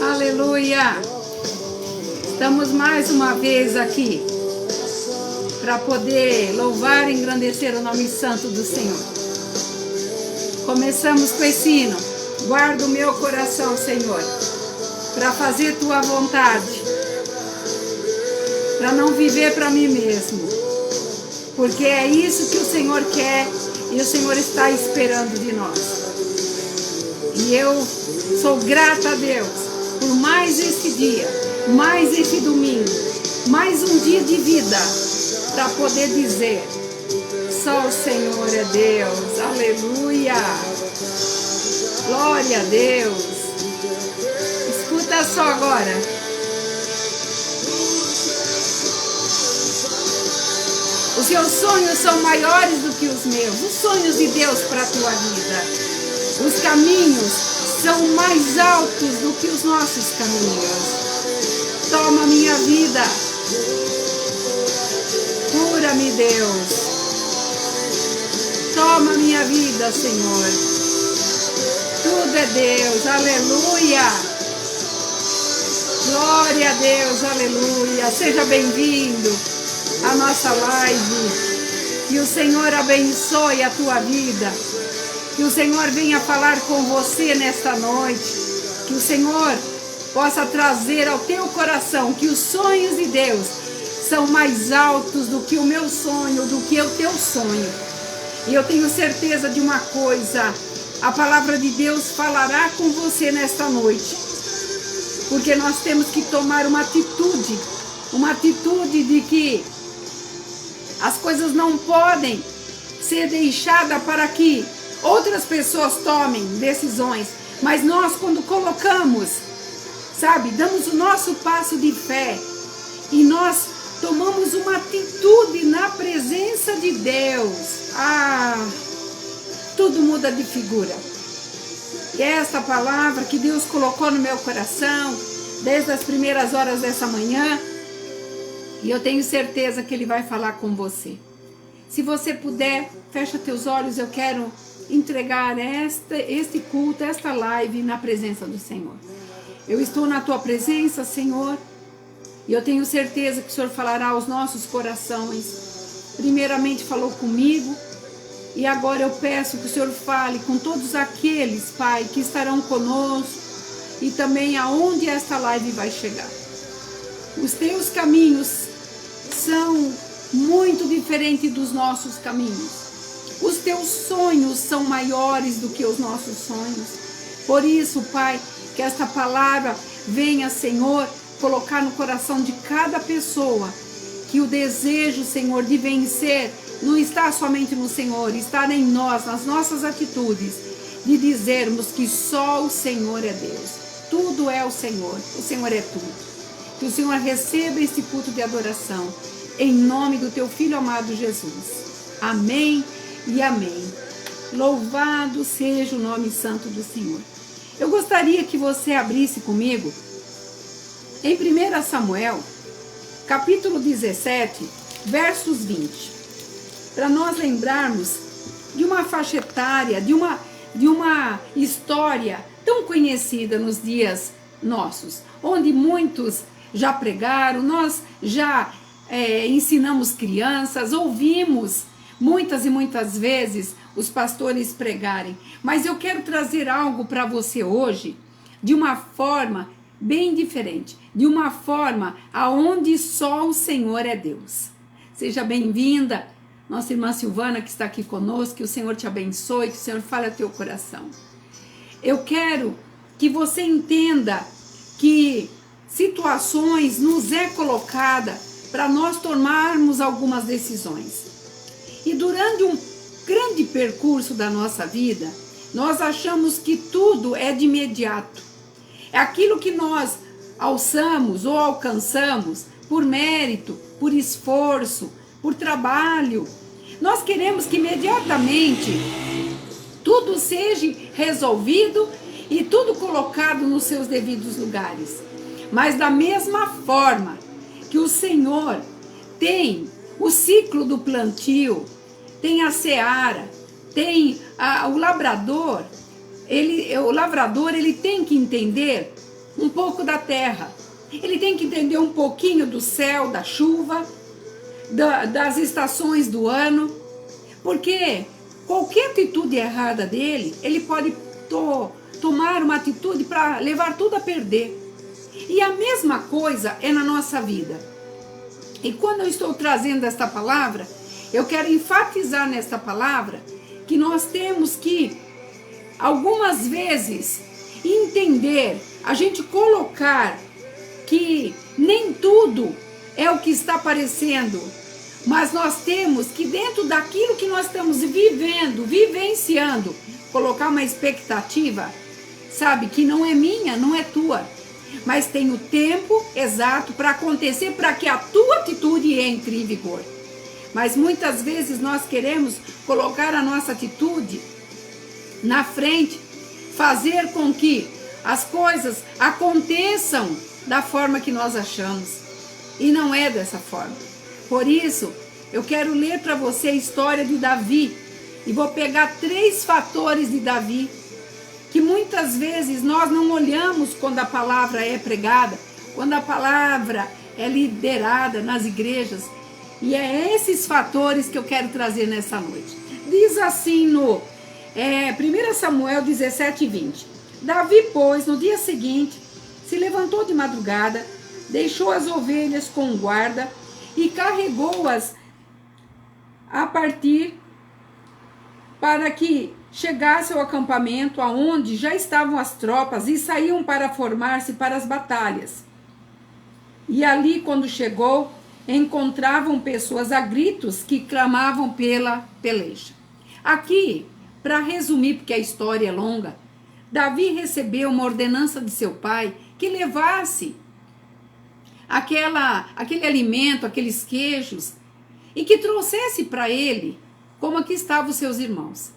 Aleluia! Estamos mais uma vez aqui para poder louvar e engrandecer o nome santo do Senhor. Começamos com esse hino. Guarda o meu coração, Senhor, para fazer tua vontade, para não viver para mim mesmo, porque é isso que o Senhor quer e o Senhor está esperando de nós. E eu sou grata a Deus por mais esse dia, mais esse domingo, mais um dia de vida, para poder dizer: só o Senhor é Deus. Aleluia! Glória a Deus! Escuta só agora. Os seus sonhos são maiores do que os meus. Os sonhos de Deus para a tua vida. Os caminhos são mais altos do que os nossos caminhos. Toma minha vida. Cura-me, Deus. Toma minha vida, Senhor. Tudo é Deus. Aleluia. Glória a Deus. Aleluia. Seja bem-vindo à nossa live. Que o Senhor abençoe a tua vida. Que o Senhor venha falar com você nesta noite. Que o Senhor possa trazer ao teu coração que os sonhos de Deus são mais altos do que o meu sonho, do que o teu sonho. E eu tenho certeza de uma coisa: a palavra de Deus falará com você nesta noite. Porque nós temos que tomar uma atitude de que as coisas não podem ser deixadas para que outras pessoas tomem decisões, mas nós, quando colocamos, sabe, damos o nosso passo de fé e nós tomamos uma atitude na presença de Deus, tudo muda de figura. E é esta palavra que Deus colocou no meu coração desde as primeiras horas dessa manhã, e eu tenho certeza que Ele vai falar com você. Se você puder, fecha teus olhos. Eu quero entregar este culto, esta live na presença do Senhor. Eu estou na tua presença, Senhor, e eu tenho certeza que o Senhor falará aos nossos corações. Primeiramente falou comigo, e agora eu peço que o Senhor fale com todos aqueles, Pai, que estarão conosco e também aonde esta live vai chegar. Os teus caminhos são muito diferentes dos nossos caminhos. Os teus sonhos são maiores do que os nossos sonhos. Por isso, Pai, que esta palavra venha, Senhor, colocar no coração de cada pessoa que o desejo, Senhor, de vencer não está somente no Senhor, está em nós, nas nossas atitudes, de dizermos que só o Senhor é Deus. Tudo é o Senhor é tudo. Que o Senhor receba este culto de adoração, em nome do teu Filho amado Jesus. Amém e amém. Louvado seja o nome santo do Senhor. Eu gostaria que você abrisse comigo em 1 Samuel, capítulo 17, versos 20. Para nós lembrarmos de uma faixa etária, de uma história tão conhecida nos dias nossos, onde muitos já pregaram, nós já ensinamos crianças, ouvimos muitas e muitas vezes os pastores pregarem. Mas eu quero trazer algo para você hoje de uma forma bem diferente, de uma forma aonde só o Senhor é Deus. Seja bem-vinda, nossa irmã Silvana, que está aqui conosco. Que o Senhor te abençoe, que o Senhor fale ao teu coração. Eu quero que você entenda que situações nos é colocada para nós tomarmos algumas decisões. E durante um grande percurso da nossa vida, nós achamos que tudo é de imediato. É aquilo que nós alçamos ou alcançamos por mérito, por esforço, por trabalho. Nós queremos que imediatamente tudo seja resolvido e tudo colocado nos seus devidos lugares. Mas da mesma forma que o Senhor tem o ciclo do plantio, tem a seara, o lavrador, ele tem que entender um pouco da terra. Ele tem que entender um pouquinho do céu, da chuva, das estações do ano, porque qualquer atitude errada dele, ele pode tomar uma atitude para levar tudo a perder. E a mesma coisa é na nossa vida. E quando eu estou trazendo esta palavra, eu quero enfatizar nesta palavra que nós temos que, algumas vezes, entender, a gente colocar que nem tudo é o que está aparecendo, mas nós temos que, dentro daquilo que nós estamos vivenciando, colocar uma expectativa, sabe, que não é minha, não é tua, mas tem o tempo exato para acontecer, para que a tua atitude entre em vigor. Mas muitas vezes nós queremos colocar a nossa atitude na frente, fazer com que as coisas aconteçam da forma que nós achamos. E não é dessa forma. Por isso, eu quero ler para você a história de Davi. E vou pegar 3 fatores de Davi, que muitas vezes nós não olhamos quando a palavra é pregada, quando a palavra é liderada nas igrejas. E é esses fatores que eu quero trazer nessa noite. Diz assim no 1 Samuel 17:20. Davi, pois, no dia seguinte, se levantou de madrugada, deixou as ovelhas com guarda e carregou-as a partir para que chegasse ao acampamento aonde já estavam as tropas e saíam para formar-se para as batalhas. E ali, quando chegou, encontravam pessoas a gritos que clamavam pela peleja. Aqui, para resumir, porque a história é longa, Davi recebeu uma ordenança de seu pai que levasse aquele alimento, aqueles queijos, e que trouxesse para ele como aqui estavam os seus irmãos.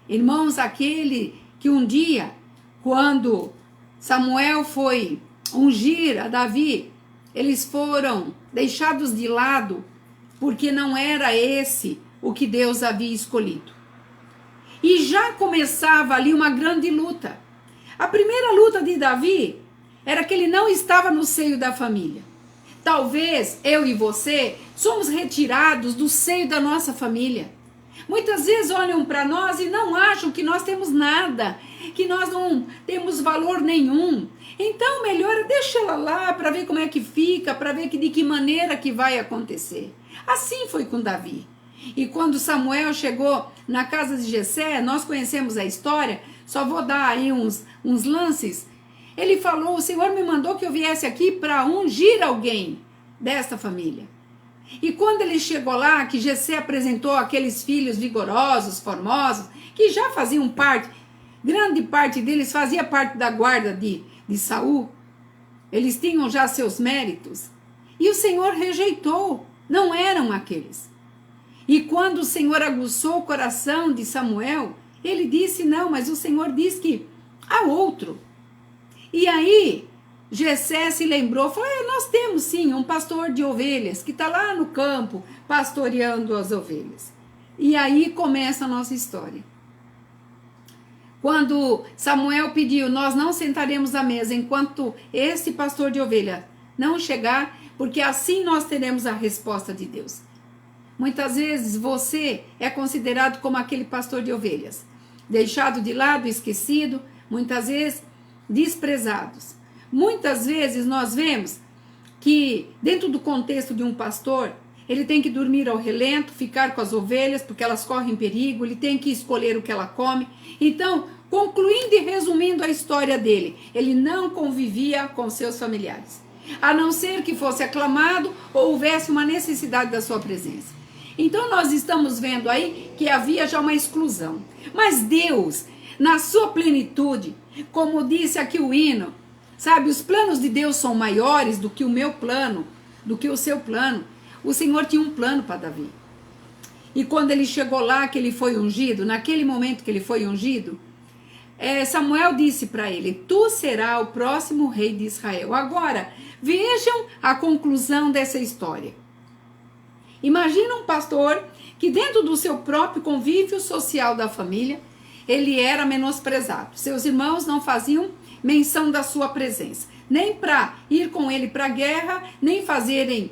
Irmãos, aquele que um dia, quando Samuel foi ungir a Davi, eles foram deixados de lado, porque não era esse o que Deus havia escolhido. E já começava ali uma grande luta. A primeira luta de Davi era que ele não estava no seio da família. Talvez eu e você somos retirados do seio da nossa família. Muitas vezes olham para nós e não acham que nós temos nada, que nós não temos valor nenhum. Então, melhor é deixar ela lá para ver como é que fica, para ver de que maneira que vai acontecer. Assim foi com Davi. E quando Samuel chegou na casa de Jessé, nós conhecemos a história, só vou dar aí uns lances. Ele falou, o Senhor me mandou que eu viesse aqui para ungir alguém desta família. E quando ele chegou lá, que Jessé apresentou aqueles filhos vigorosos, formosos, que já faziam parte, grande parte deles fazia parte da guarda de Saul, eles tinham já seus méritos, e o Senhor rejeitou, não eram aqueles. E quando o Senhor aguçou o coração de Samuel, ele disse, não, mas o Senhor diz que há outro. E aí, Jessé se lembrou, falou, nós temos sim um pastor de ovelhas, que está lá no campo, pastoreando as ovelhas. E aí começa a nossa história. Quando Samuel pediu, nós não sentaremos à mesa enquanto esse pastor de ovelha não chegar, porque assim nós teremos a resposta de Deus. Muitas vezes você é considerado como aquele pastor de ovelhas, deixado de lado, esquecido, muitas vezes desprezados. Muitas vezes nós vemos que dentro do contexto de um pastor, ele tem que dormir ao relento, ficar com as ovelhas, porque elas correm perigo, ele tem que escolher o que ela come. Então, concluindo e resumindo a história dele, ele não convivia com seus familiares, a não ser que fosse aclamado ou houvesse uma necessidade da sua presença. Então, nós estamos vendo aí que havia já uma exclusão. Mas Deus, na sua plenitude, como disse aqui o hino, sabe, os planos de Deus são maiores do que o meu plano, do que o seu plano. O Senhor tinha um plano para Davi. E quando ele chegou lá, que ele foi ungido, naquele momento que ele foi ungido, Samuel disse para ele, tu serás o próximo rei de Israel. Agora, vejam a conclusão dessa história. Imagina um pastor que dentro do seu próprio convívio social da família, ele era menosprezado. Seus irmãos não faziam menção da sua presença, nem para ir com ele para a guerra, nem fazerem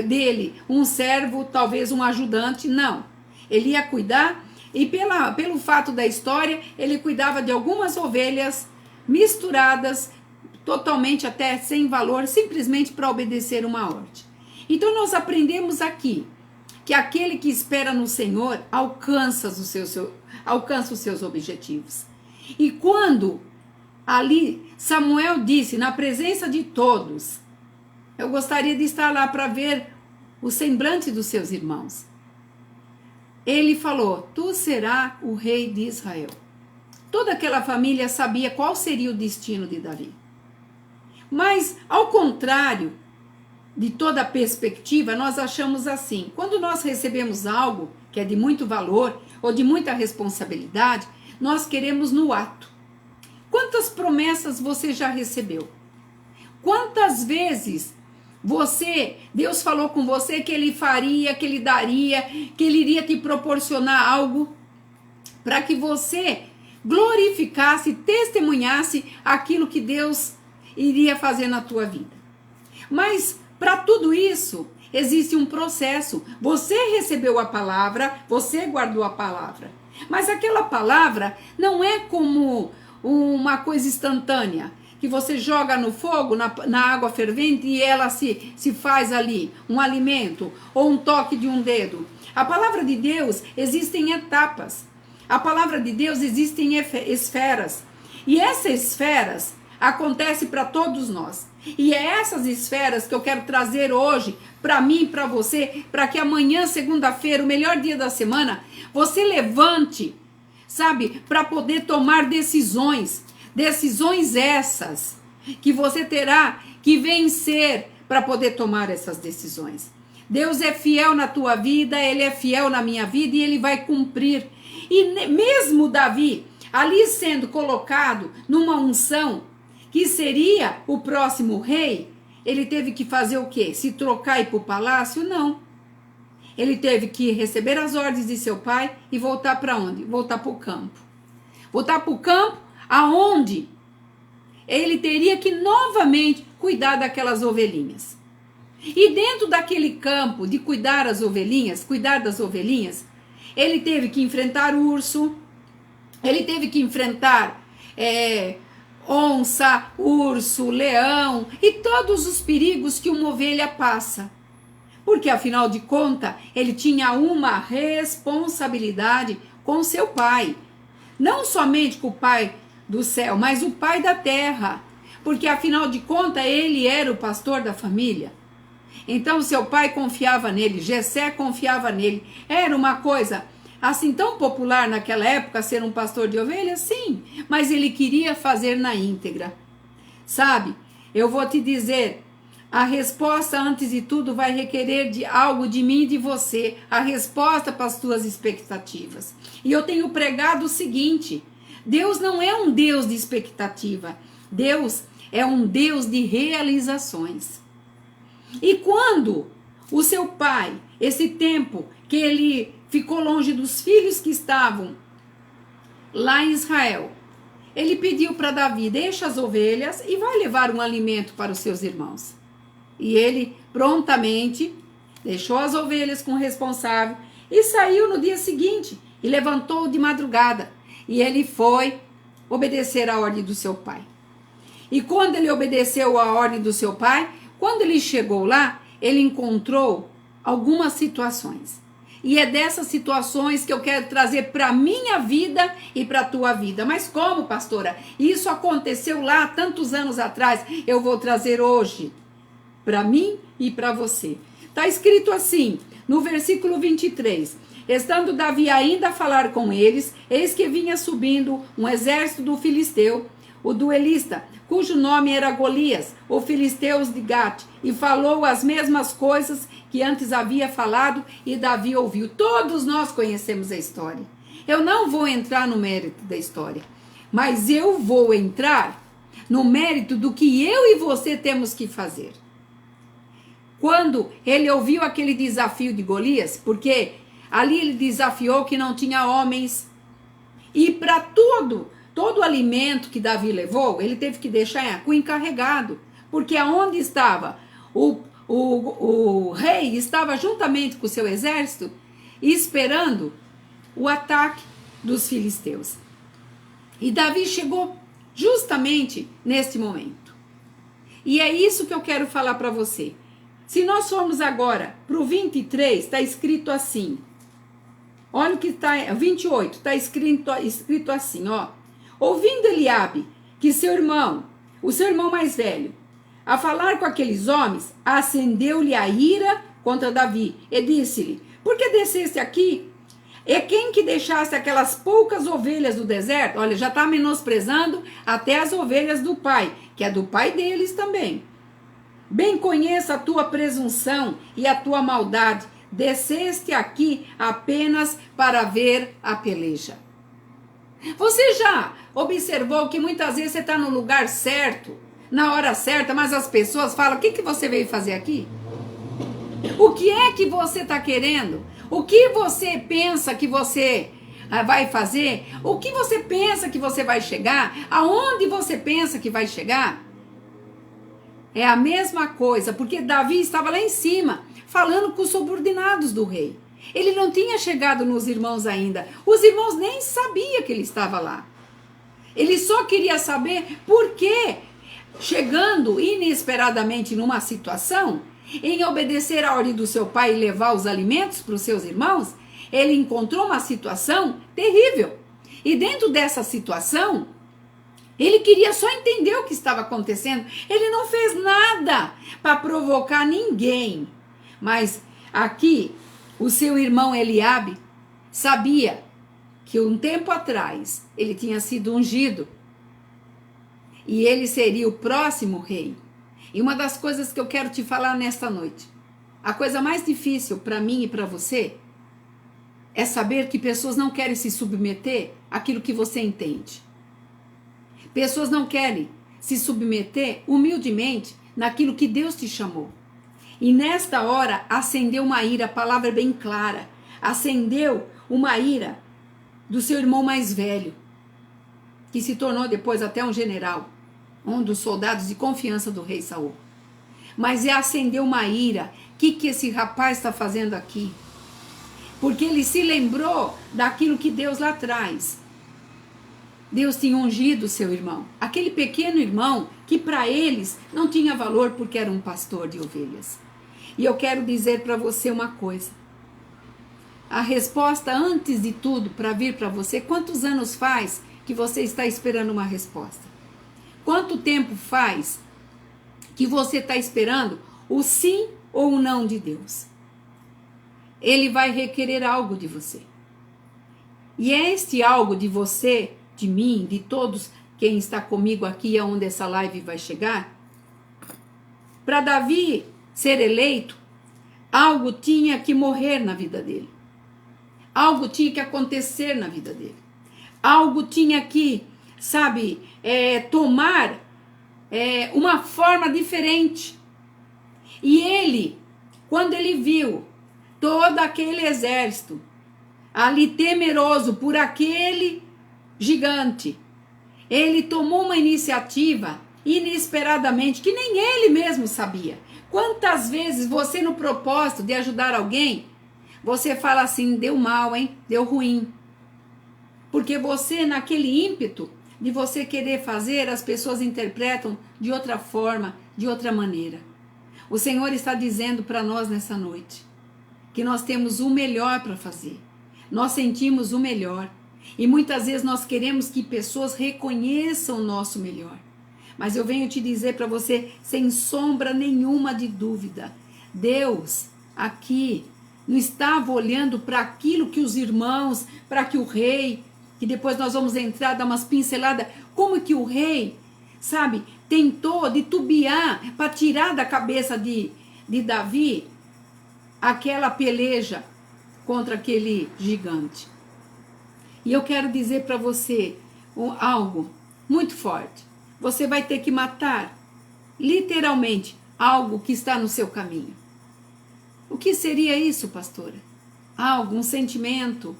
dele um servo, talvez um ajudante, não. Ele ia cuidar, e pelo fato da história, ele cuidava de algumas ovelhas misturadas, totalmente até sem valor, simplesmente para obedecer uma ordem. Então nós aprendemos aqui que aquele que espera no Senhor alcança os seus objetivos. E quando ali Samuel disse, na presença de todos, eu gostaria de estar lá para ver o semblante dos seus irmãos. Ele falou, tu serás o rei de Israel. Toda aquela família sabia qual seria o destino de Davi. Mas, ao contrário de toda a perspectiva, nós achamos assim, quando nós recebemos algo que é de muito valor ou de muita responsabilidade, nós queremos no ato. Quantas promessas você já recebeu? Quantas vezes Deus falou com você que Ele faria, que Ele daria, que Ele iria te proporcionar algo para que você glorificasse, testemunhasse aquilo que Deus iria fazer na tua vida. Mas para tudo isso existe um processo. Você recebeu a palavra, você guardou a palavra. Mas aquela palavra não é como uma coisa instantânea, que você joga no fogo, na água fervente e ela se faz ali um alimento ou um toque de um dedo. A palavra de Deus existem etapas. A palavra de Deus existem esferas. E essas esferas acontecem para todos nós. E é essas esferas que eu quero trazer hoje para mim e para você, para que amanhã, segunda-feira, o melhor dia da semana, você levante, sabe, para poder tomar decisões. Decisões essas que você terá que vencer para poder tomar essas decisões. Deus é fiel na tua vida, Ele é fiel na minha vida e Ele vai cumprir. E mesmo Davi, ali sendo colocado numa unção, que seria o próximo rei, ele teve que fazer o quê? Se trocar e ir para o palácio? Não. Ele teve que receber as ordens de seu pai e voltar para onde? Voltar para o campo. Voltar para o campo, aonde ele teria que novamente cuidar daquelas ovelhinhas. E dentro daquele campo de cuidar das ovelhinhas, ele teve que enfrentar urso, ele teve que enfrentar onça, urso, leão e todos os perigos que uma ovelha passa. Porque afinal de contas, ele tinha uma responsabilidade com seu pai. Não somente com o pai do céu, mas o pai da terra. Porque afinal de contas, ele era o pastor da família. Então seu pai confiava nele, Jessé confiava nele. Era uma coisa assim tão popular naquela época ser um pastor de ovelhas? Sim, mas ele queria fazer na íntegra. Sabe, eu vou te dizer, a resposta antes de tudo vai requerer de algo de mim e de você, a resposta para as tuas expectativas. E eu tenho pregado o seguinte, Deus não é um Deus de expectativa, Deus é um Deus de realizações. E quando o seu pai, esse tempo que ele ficou longe dos filhos que estavam lá em Israel, ele pediu para Davi, deixa as ovelhas e vai levar um alimento para os seus irmãos. E ele prontamente deixou as ovelhas com o responsável e saiu no dia seguinte e levantou de madrugada. E ele foi obedecer a ordem do seu pai. E quando ele obedeceu a ordem do seu pai, quando ele chegou lá, ele encontrou algumas situações. E é dessas situações que eu quero trazer para a minha vida e para a tua vida. Mas como, pastora? Isso aconteceu lá tantos anos atrás. Eu vou trazer hoje para mim e para você. Está escrito assim, no versículo 23. Estando Davi ainda a falar com eles, eis que vinha subindo um exército do filisteu, o duelista, cujo nome era Golias, o filisteus de Gate, e falou as mesmas coisas que antes havia falado e Davi ouviu. Todos nós conhecemos a história. Eu não vou entrar no mérito da história, mas eu vou entrar no mérito do que eu e você temos que fazer. quando ele ouviu aquele desafio de Golias, porque ali ele desafiou que não tinha homens, e para todo o alimento que Davi levou, ele teve que deixar com o encarregado, porque aonde estava o rei, estava juntamente com o seu exército, esperando o ataque dos filisteus. E Davi chegou justamente neste momento. E é isso que eu quero falar para você. Se nós formos agora para o 23, está escrito assim. Olha o que está, 28, está escrito assim, ó. Ouvindo Eliabe que o seu irmão mais velho, a falar com aqueles homens, acendeu-lhe a ira contra Davi e disse-lhe: por que desceste aqui? E quem que deixasse aquelas poucas ovelhas do deserto? Olha, já está menosprezando até as ovelhas do pai, que é do pai deles também. Bem conheça a tua presunção e a tua maldade. Desceste aqui apenas para ver a peleja. Você já observou que muitas vezes você está no lugar certo, na hora certa, mas as pessoas falam: o que você veio fazer aqui? O que é que você está querendo? O que você pensa que você vai fazer? O que você pensa que você vai chegar? Aonde você pensa que vai chegar? É a mesma coisa, porque Davi estava lá em cima, falando com os subordinados do rei. Ele não tinha chegado nos irmãos ainda. Os irmãos nem sabiam que ele estava lá. Ele só queria saber por que, chegando inesperadamente numa situação, em obedecer à ordem do seu pai e levar os alimentos para os seus irmãos, ele encontrou uma situação terrível. E dentro dessa situação, ele queria só entender o que estava acontecendo. Ele não fez nada para provocar ninguém. Mas aqui, o seu irmão Eliabe sabia que um tempo atrás ele tinha sido ungido e ele seria o próximo rei. E uma das coisas que eu quero te falar nesta noite, a coisa mais difícil para mim e para você é saber que pessoas não querem se submeter àquilo que você entende. Pessoas não querem se submeter humildemente naquilo que Deus te chamou. E nesta hora acendeu uma ira, a palavra é bem clara, acendeu uma ira do seu irmão mais velho, que se tornou depois até um general, um dos soldados de confiança do rei Saul. Mas acendeu uma ira. O que esse rapaz está fazendo aqui? Porque ele se lembrou daquilo que Deus lá atrás. Deus tinha ungido seu irmão. Aquele pequeno irmão que para eles não tinha valor porque era um pastor de ovelhas. E eu quero dizer para você uma coisa. A resposta antes de tudo para vir para você, quantos anos faz que você está esperando uma resposta? Quanto tempo faz que você está esperando o sim ou o não de Deus? Ele vai requerer algo de você. E é este algo de você, de mim, de todos quem está comigo aqui, aonde essa live vai chegar. Para Davi ser eleito, algo tinha que morrer na vida dele. Algo tinha que acontecer na vida dele. Algo tinha que, tomar uma forma diferente. E ele, quando ele viu todo aquele exército ali temeroso por aquele gigante, ele tomou uma iniciativa inesperadamente que nem ele mesmo sabia. Quantas vezes você, no propósito de ajudar alguém, você fala assim: deu mal, hein? Deu ruim. Porque você, naquele ímpeto de você querer fazer, as pessoas interpretam de outra forma, de outra maneira. O Senhor está dizendo para nós nessa noite que nós temos o melhor para fazer. Nós sentimos o melhor. E muitas vezes nós queremos que pessoas reconheçam o nosso melhor. Mas eu venho te dizer para você, sem sombra nenhuma de dúvida, Deus aqui não estava olhando para aquilo que os irmãos, para que o rei, que depois nós vamos entrar, dar umas pinceladas, como que o rei, tentou titubear para tirar da cabeça de Davi aquela peleja contra aquele gigante. E eu quero dizer para você algo muito forte. Você vai ter que matar, literalmente, algo que está no seu caminho. O que seria isso, pastora? Algo, um sentimento,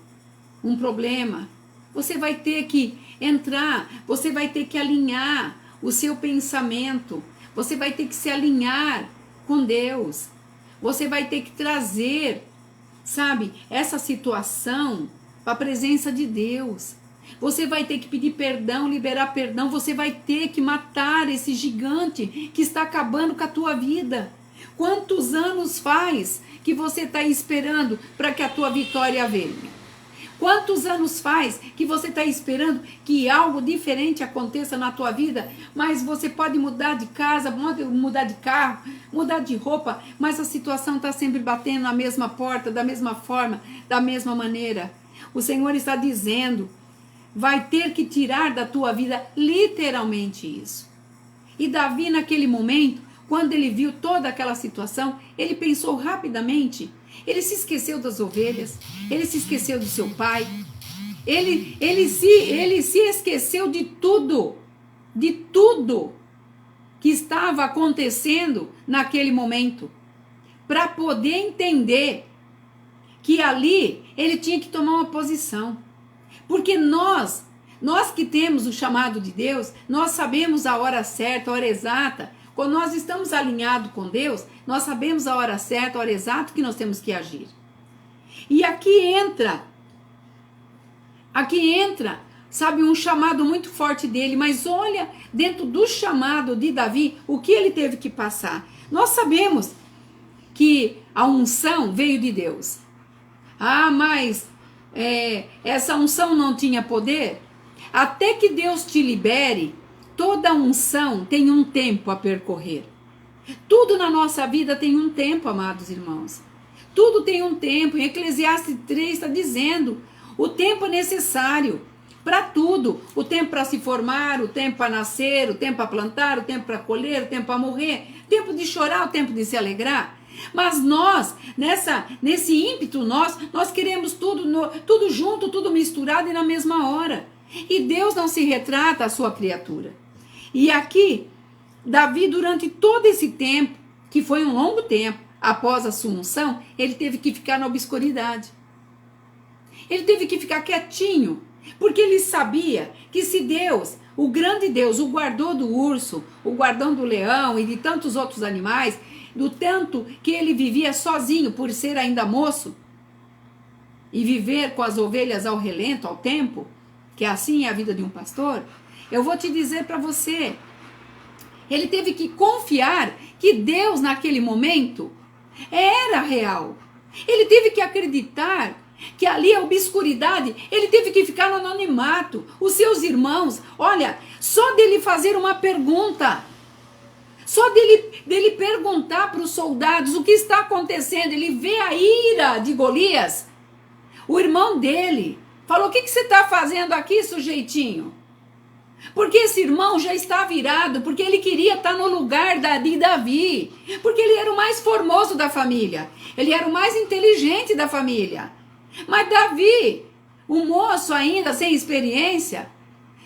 um problema. Você vai ter que entrar, você vai ter que alinhar o seu pensamento, você vai ter que se alinhar com Deus, você vai ter que trazer, sabe, essa situação para a presença de Deus. Você vai ter que pedir perdão, liberar perdão, você vai ter que matar esse gigante que está acabando com a tua vida. Quantos anos faz que você está esperando para que a tua vitória venha? Quantos anos faz que você está esperando que algo diferente aconteça na tua vida, mas você pode mudar de casa, mudar de carro, mudar de roupa, mas a situação está sempre batendo na mesma porta, da mesma forma, da mesma maneira. O Senhor está dizendo, vai ter que tirar da tua vida literalmente isso. E Davi, naquele momento, quando ele viu toda aquela situação, ele pensou rapidamente, ele se esqueceu das ovelhas, ele se esqueceu do seu pai, ele se esqueceu de tudo que estava acontecendo naquele momento, para poder entender que ali ele tinha que tomar uma posição. Porque nós que temos o chamado de Deus, nós sabemos a hora certa, a hora exata. Quando nós estamos alinhados com Deus, nós sabemos a hora certa, a hora exata que nós temos que agir. E aqui entra, sabe, um chamado muito forte dele, mas olha, dentro do chamado de Davi, o que ele teve que passar. Nós sabemos que a unção veio de Deus. Ah, mas essa unção não tinha poder? Até que Deus te libere, toda unção tem um tempo a percorrer. Tudo na nossa vida tem um tempo, amados irmãos. Tudo tem um tempo. Em Eclesiastes 3 está dizendo, o tempo é necessário para tudo. O tempo para se formar, o tempo para nascer, o tempo para plantar, o tempo para colher, o tempo para morrer, o tempo de chorar, o tempo de se alegrar. Mas nós, nesse ímpeto, nós queremos tudo junto, tudo misturado e na mesma hora. E Deus não se retrata à sua criatura. E aqui, Davi, durante todo esse tempo, que foi um longo tempo, após a sua unção, ele teve que ficar na obscuridade. Ele teve que ficar quietinho, porque ele sabia que se Deus, o grande Deus, o guardou do urso, o guardão do leão e de tantos outros animais, do tanto que ele vivia sozinho por ser ainda moço e viver com as ovelhas ao relento, ao tempo, que assim é a vida de um pastor, eu vou te dizer para você, ele teve que confiar que Deus naquele momento era real. Ele teve que acreditar que ali a obscuridade, ele teve que ficar no anonimato. Os seus irmãos, olha, só dele fazer uma pergunta, só dele perguntar para os soldados o que está acontecendo, ele vê a ira de Golias. O irmão dele falou, o que você está fazendo aqui, sujeitinho? Porque esse irmão já está virado, porque ele queria estar no lugar de Davi, porque ele era o mais formoso da família, ele era o mais inteligente da família. Mas Davi, um moço ainda sem experiência,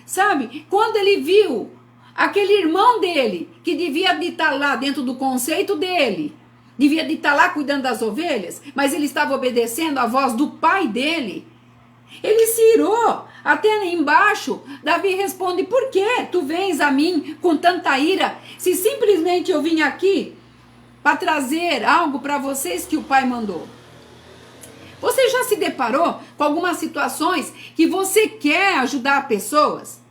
sabe, quando ele viu aquele irmão dele, que devia de estar lá dentro do conceito dele, devia de estar lá cuidando das ovelhas, mas ele estava obedecendo a voz do pai dele, ele se irou. Até embaixo, Davi responde, por que tu vens a mim com tanta ira, se simplesmente eu vim aqui para trazer algo para vocês que o pai mandou? Você já se deparou com algumas situações que você quer ajudar pessoas?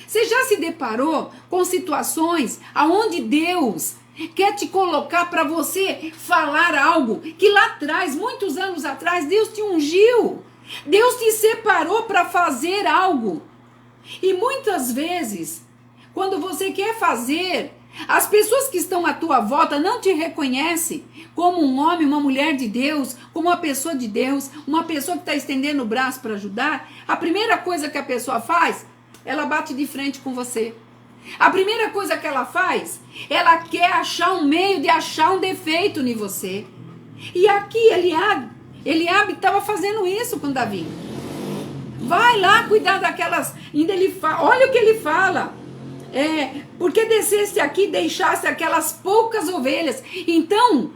Você já se deparou com situações aonde Deus quer te colocar para você falar algo que lá atrás, muitos anos atrás, Deus te ungiu? Deus te separou para fazer algo. E muitas vezes, quando você quer fazer, as pessoas que estão à tua volta não te reconhecem como um homem, uma mulher de Deus, como uma pessoa de Deus, uma pessoa que está estendendo o braço para ajudar. A primeira coisa que a pessoa faz, ela bate de frente com você. A primeira coisa que ela faz, ela quer achar um meio de achar um defeito em você. E aqui Eliabe estava fazendo isso com Davi. Vai lá cuidar daquelas... Olha o que ele fala. Porque descesse aqui e deixasse aquelas poucas ovelhas. Então,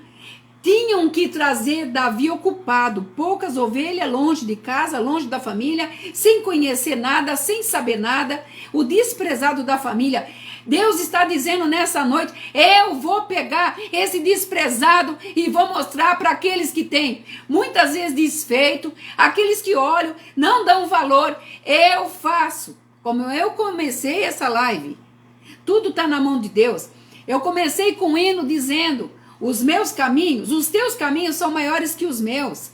tinham que trazer Davi ocupado, poucas ovelhas, longe de casa, longe da família, sem conhecer nada, sem saber nada, o desprezado da família. Deus está dizendo nessa noite, eu vou pegar esse desprezado e vou mostrar para aqueles que têm, muitas vezes desfeito, aqueles que olham, não dão valor, eu faço. Como eu comecei essa live, tudo está na mão de Deus. Eu comecei com um hino dizendo, os meus caminhos, os teus caminhos são maiores que os meus.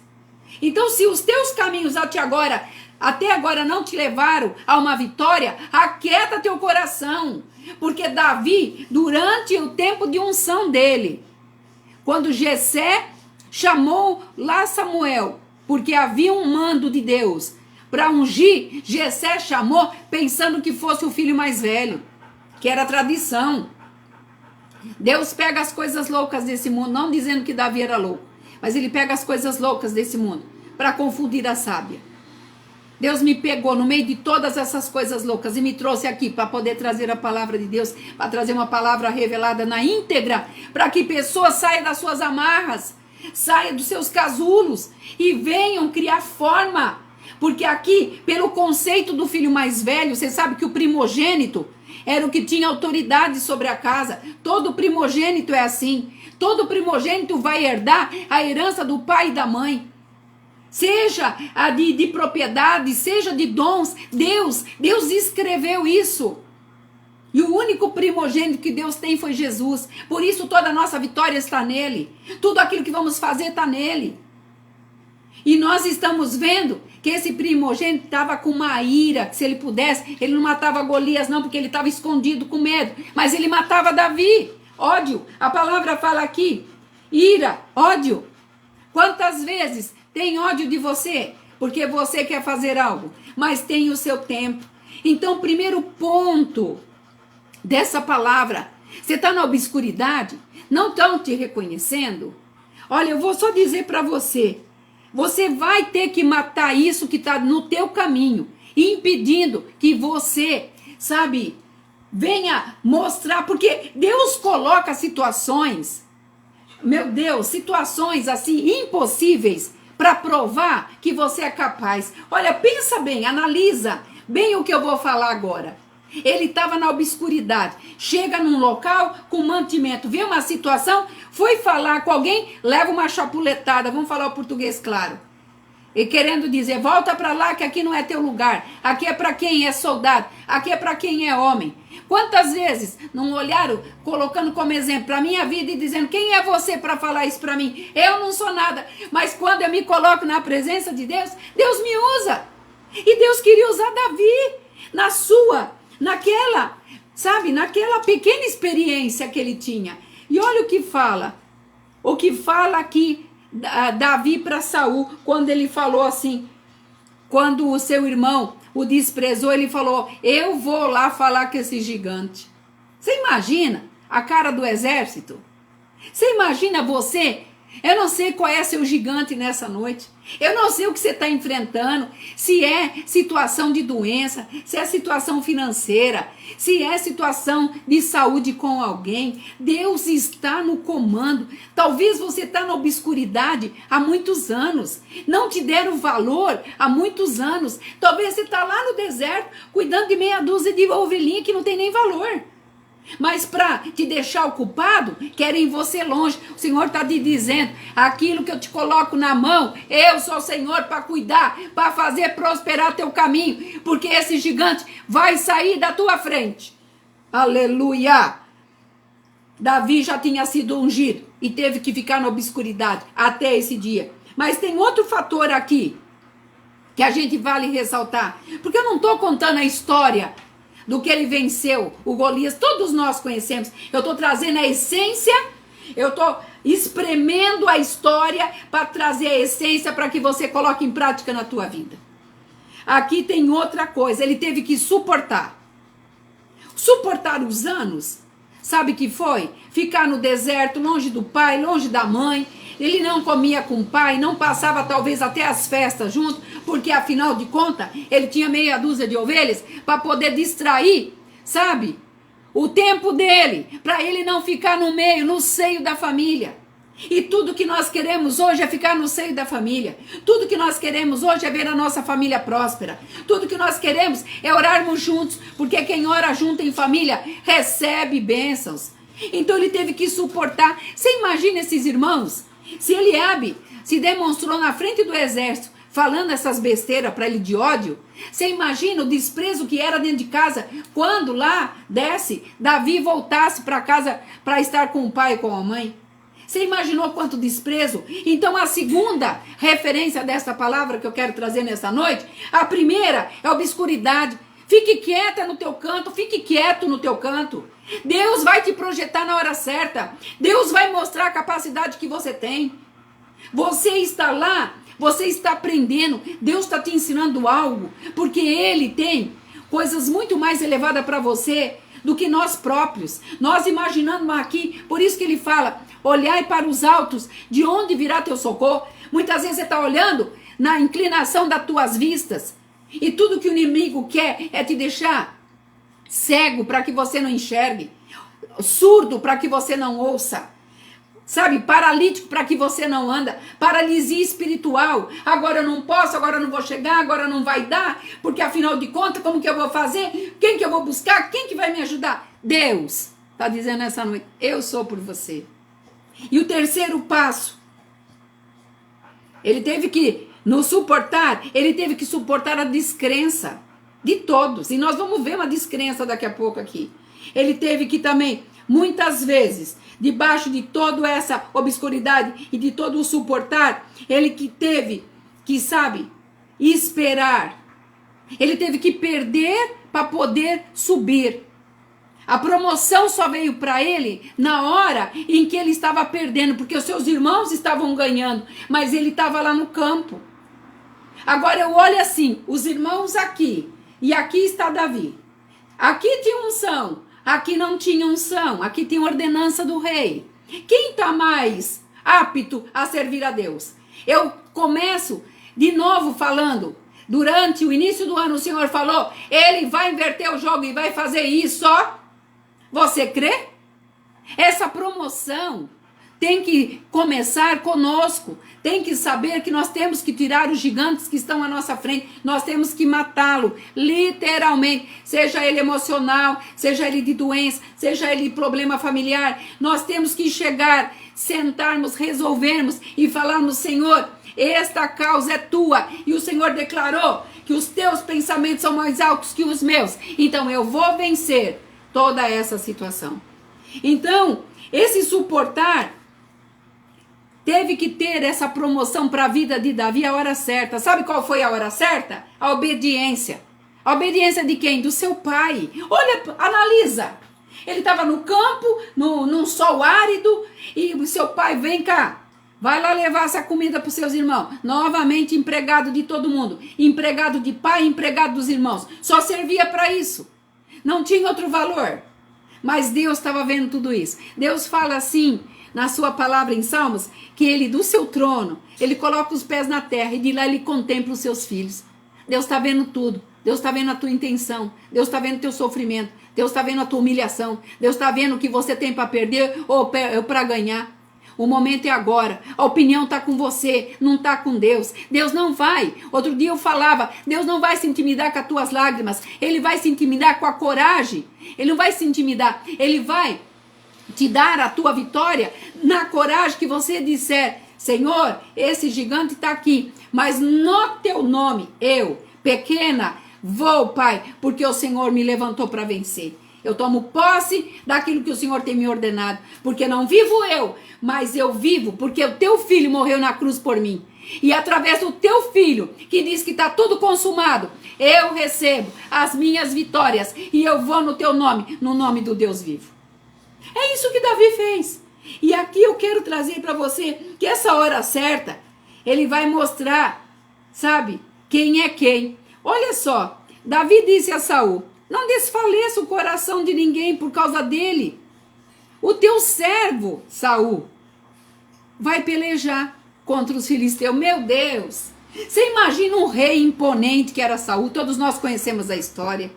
Então, se os teus caminhos até agora não te levaram a uma vitória, aquieta teu coração. Porque Davi, durante o tempo de unção dele, quando Jessé chamou lá Samuel, porque havia um mando de Deus para ungir, Jessé chamou pensando que fosse o filho mais velho, que era tradição. Deus pega as coisas loucas desse mundo, não dizendo que Davi era louco, mas ele pega as coisas loucas desse mundo para confundir a sábia. Deus me pegou no meio de todas essas coisas loucas e me trouxe aqui para poder trazer a palavra de Deus, para trazer uma palavra revelada na íntegra, para que pessoas saiam das suas amarras, saiam dos seus casulos e venham criar forma. Porque aqui, pelo conceito do filho mais velho, você sabe que o primogênito era o que tinha autoridade sobre a casa. Todo primogênito é assim. Todo primogênito vai herdar a herança do pai e da mãe. Seja a de propriedade, seja de dons. Deus escreveu isso. E o único primogênito que Deus tem foi Jesus. Por isso toda a nossa vitória está nele. Tudo aquilo que vamos fazer está nele. E nós estamos vendo que esse primogênito estava com uma ira, que se ele pudesse, ele não matava Golias não, porque ele estava escondido com medo, mas ele matava Davi. Ódio, a palavra fala aqui, ira, ódio. Quantas vezes tem ódio de você? Porque você quer fazer algo, mas tem o seu tempo. Então, primeiro ponto dessa palavra, você está na obscuridade, não estão te reconhecendo? Olha, eu vou só dizer para você, você vai ter que matar isso que está no teu caminho, impedindo que você, sabe, venha mostrar, porque Deus coloca situações, meu Deus, situações assim impossíveis para provar que você é capaz. Olha, pensa bem, analisa bem o que eu vou falar agora. Ele estava na obscuridade, chega num local com mantimento, vê uma situação, foi falar com alguém, leva uma chapuletada, vamos falar o português claro. E querendo dizer, volta para lá que aqui não é teu lugar, aqui é para quem é soldado, aqui é para quem é homem. Quantas vezes não olharam, colocando como exemplo para a minha vida e dizendo, quem é você para falar isso para mim? Eu não sou nada, mas quando eu me coloco na presença de Deus, Deus me usa. E Deus queria usar Davi naquela pequena experiência que ele tinha. E olha o que fala aqui Davi para Saul, quando ele falou assim, quando o seu irmão o desprezou, ele falou, eu vou lá falar com esse gigante. Você imagina a cara do exército? Você imagina você? Eu não sei qual é seu gigante nessa noite. Eu não sei o que você está enfrentando. Se é situação de doença, se é situação financeira, se é situação de saúde com alguém. Deus está no comando. Talvez você está na obscuridade há muitos anos. Não te deram valor há muitos anos. Talvez você está lá no deserto cuidando de meia dúzia de ovelhinha que não tem nem valor. Mas para te deixar ocupado, querem você longe. O Senhor está te dizendo, aquilo que eu te coloco na mão, eu sou o Senhor para cuidar, para fazer prosperar teu caminho, porque esse gigante vai sair da tua frente. Aleluia! Davi já tinha sido ungido e teve que ficar na obscuridade até esse dia. Mas tem outro fator aqui que a gente vale ressaltar, porque eu não estou contando a história do que ele venceu, o Golias, todos nós conhecemos. Eu estou trazendo a essência, eu estou espremendo a história para trazer a essência para que você coloque em prática na tua vida. Aqui tem outra coisa, ele teve que suportar os anos, sabe que foi? Ficar no deserto, longe do pai, longe da mãe. Ele não comia com o pai, não passava talvez até as festas junto, porque afinal de contas, ele tinha meia dúzia de ovelhas para poder distrair, sabe? O tempo dele, para ele não ficar no meio, no seio da família. E tudo que nós queremos hoje é ficar no seio da família. Tudo que nós queremos hoje é ver a nossa família próspera. Tudo que nós queremos é orarmos juntos, porque quem ora junto em família recebe bênçãos. Então ele teve que suportar. Você imagina esses irmãos? Se Eliabe se demonstrou na frente do exército, falando essas besteiras para ele de ódio, você imagina o desprezo que era dentro de casa, quando lá desce, Davi voltasse para casa para estar com o pai e com a mãe? Você imaginou quanto desprezo? Então a segunda referência dessa palavra que eu quero trazer nessa noite, a primeira é obscuridade. Fique quieta no teu canto, fique quieto no teu canto. Deus vai te projetar na hora certa. Deus vai mostrar a capacidade que você tem. Você está lá, você está aprendendo. Deus está te ensinando algo, porque Ele tem coisas muito mais elevadas para você do que nós próprios. Nós imaginando aqui, por isso que Ele fala, olhai para os altos, de onde virá teu socorro. Muitas vezes você está olhando na inclinação das tuas vistas, e tudo que o inimigo quer é te deixar cego para que você não enxergue, surdo para que você não ouça, sabe, paralítico para que você não anda, paralisia espiritual. Agora eu não posso, agora eu não vou chegar, agora não vai dar, porque afinal de contas, como que eu vou fazer? Quem que eu vou buscar? Quem que vai me ajudar? Deus está dizendo essa noite, eu sou por você. E o terceiro passo, ele teve que nos suportar, ele teve que suportar a descrença de todos. E nós vamos ver uma descrença daqui a pouco aqui. Ele teve que também, muitas vezes, debaixo de toda essa obscuridade e de todo o suportar, ele que teve que, sabe, esperar. Ele teve que perder para poder subir. A promoção só veio para ele na hora em que ele estava perdendo, porque os seus irmãos estavam ganhando, mas ele estava lá no campo. Agora eu olho assim, os irmãos aqui, e aqui está Davi. Aqui tinha unção, aqui não tinha unção, aqui tem ordenança do rei. Quem está mais apto a servir a Deus? Eu começo de novo falando, durante o início do ano o Senhor falou, ele vai inverter o jogo e vai fazer isso, ó. Você crê? Essa promoção tem que começar conosco. Tem que saber que nós temos que tirar os gigantes que estão à nossa frente. Nós temos que matá-lo, literalmente. Seja ele emocional, seja ele de doença, seja ele de problema familiar. Nós temos que chegar, sentarmos, resolvermos e falarmos, Senhor, esta causa é tua. E o Senhor declarou que os teus pensamentos são mais altos que os meus. Então eu vou vencer toda essa situação. Então, esse suportar teve que ter essa promoção para a vida de Davi a hora certa. Sabe qual foi a hora certa? A obediência. A obediência de quem? Do seu pai. Olha, analisa. Ele estava no campo, num sol árido, e o seu pai, vem cá, vai lá levar essa comida para os seus irmãos. Novamente empregado de todo mundo. Empregado de pai, empregado dos irmãos. Só servia para isso. Não tinha outro valor. Mas Deus estava vendo tudo isso. Deus fala assim, na sua palavra em Salmos, que ele, do seu trono, ele coloca os pés na terra e de lá ele contempla os seus filhos. Deus está vendo tudo. Deus está vendo a tua intenção. Deus está vendo o teu sofrimento. Deus está vendo a tua humilhação. Deus está vendo o que você tem para perder ou para ganhar. O momento é agora. A opinião está com você, não está com Deus. Deus não vai. Outro dia eu falava, Deus não vai se intimidar com as tuas lágrimas. Ele vai se intimidar com a coragem. Ele não vai se intimidar. Ele vai te dar a tua vitória na coragem que você disser, Senhor, esse gigante está aqui, mas no teu nome, eu, pequena, vou, Pai, porque o Senhor me levantou para vencer. Eu tomo posse daquilo que o Senhor tem me ordenado, porque não vivo eu, mas eu vivo, porque o teu filho morreu na cruz por mim. E através do teu filho, que diz que está tudo consumado, eu recebo as minhas vitórias e eu vou no teu nome, no nome do Deus vivo. É isso que Davi fez. E aqui eu quero trazer para você que essa hora certa, ele vai mostrar, sabe, quem é quem. Olha só, Davi disse a Saul, não desfaleça o coração de ninguém por causa dele. O teu servo, Saul, vai pelejar contra os filisteus. Meu Deus! Você imagina um rei imponente que era Saul. Todos nós conhecemos a história.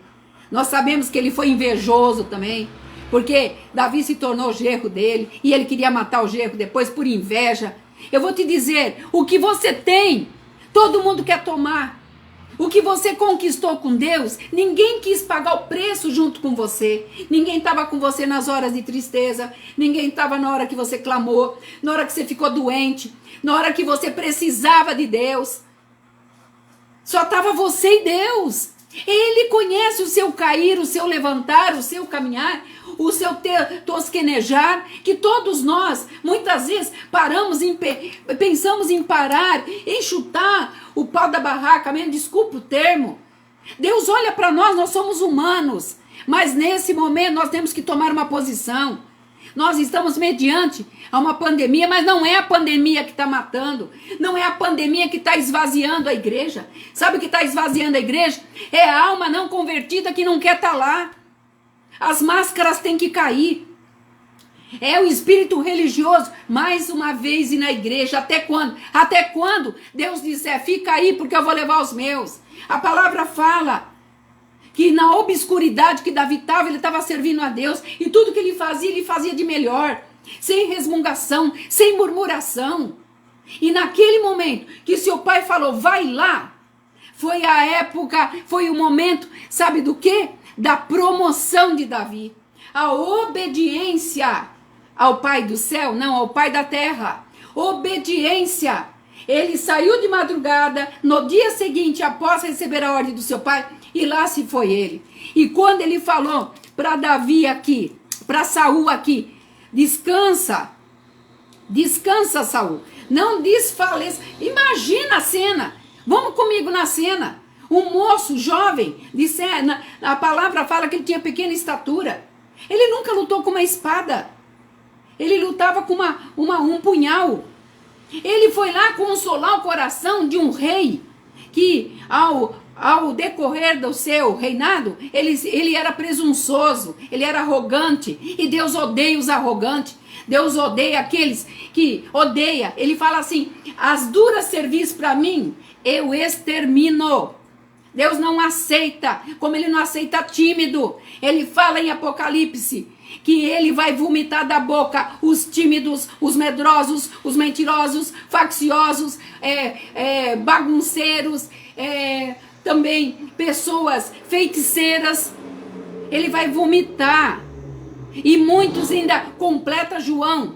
Nós sabemos que ele foi invejoso também. porque Davi se tornou genro dele, e ele queria matar o genro depois por inveja. Eu vou te dizer, o que você tem, todo mundo quer tomar. O que você conquistou com Deus, ninguém quis pagar o preço junto com você. Ninguém estava com você nas horas de tristeza. Ninguém estava na hora que você clamou, na hora que você ficou doente, na hora que você precisava de Deus. Só estava você e Deus. Ele conhece o seu cair, o seu levantar, o seu caminhar, o seu tosquenejar, que todos nós, muitas vezes, pensamos em parar, em chutar o pau da barraca, mesmo, desculpa o termo. Deus olha para nós somos humanos, mas nesse momento nós temos que tomar uma posição. Nós estamos mediante a uma pandemia, mas não é a pandemia que está matando, não é a pandemia que está esvaziando a igreja. Sabe o que está esvaziando a igreja? É a alma não convertida que não quer estar lá. As máscaras têm que cair. É o espírito religioso, mais uma vez, ir na igreja. Até quando? Até quando Deus disser, fica aí porque eu vou levar os meus. A palavra fala que na obscuridade que Davi estava, ele estava servindo a Deus. E tudo que ele fazia de melhor. Sem resmungação, sem murmuração. E naquele momento que seu pai falou, vai lá. Foi a época, foi o momento, sabe do quê? Da promoção de Davi. A obediência ao Pai do céu, não ao Pai da terra. Obediência. Ele saiu de madrugada, no dia seguinte, após receber a ordem do seu pai, e lá se foi ele. E quando ele falou para Davi aqui, para Saul aqui, descansa, Saul, não desfaleça. Imagina a cena, vamos comigo na cena. Um moço jovem, a palavra fala que ele tinha pequena estatura. Ele nunca lutou com uma espada. Ele lutava com um punhal. Ele foi lá consolar o coração de um rei que, ao decorrer do seu reinado, ele era presunçoso, ele era arrogante. E Deus odeia os arrogantes. Deus odeia aqueles que odeia. Ele fala assim, as duras servis para mim, eu extermino. Deus não aceita, como ele não aceita tímido. Ele fala em Apocalipse que ele vai vomitar da boca os tímidos, os medrosos, os mentirosos, facciosos, bagunceiros, também pessoas feiticeiras. Ele vai vomitar. E muitos ainda completa João,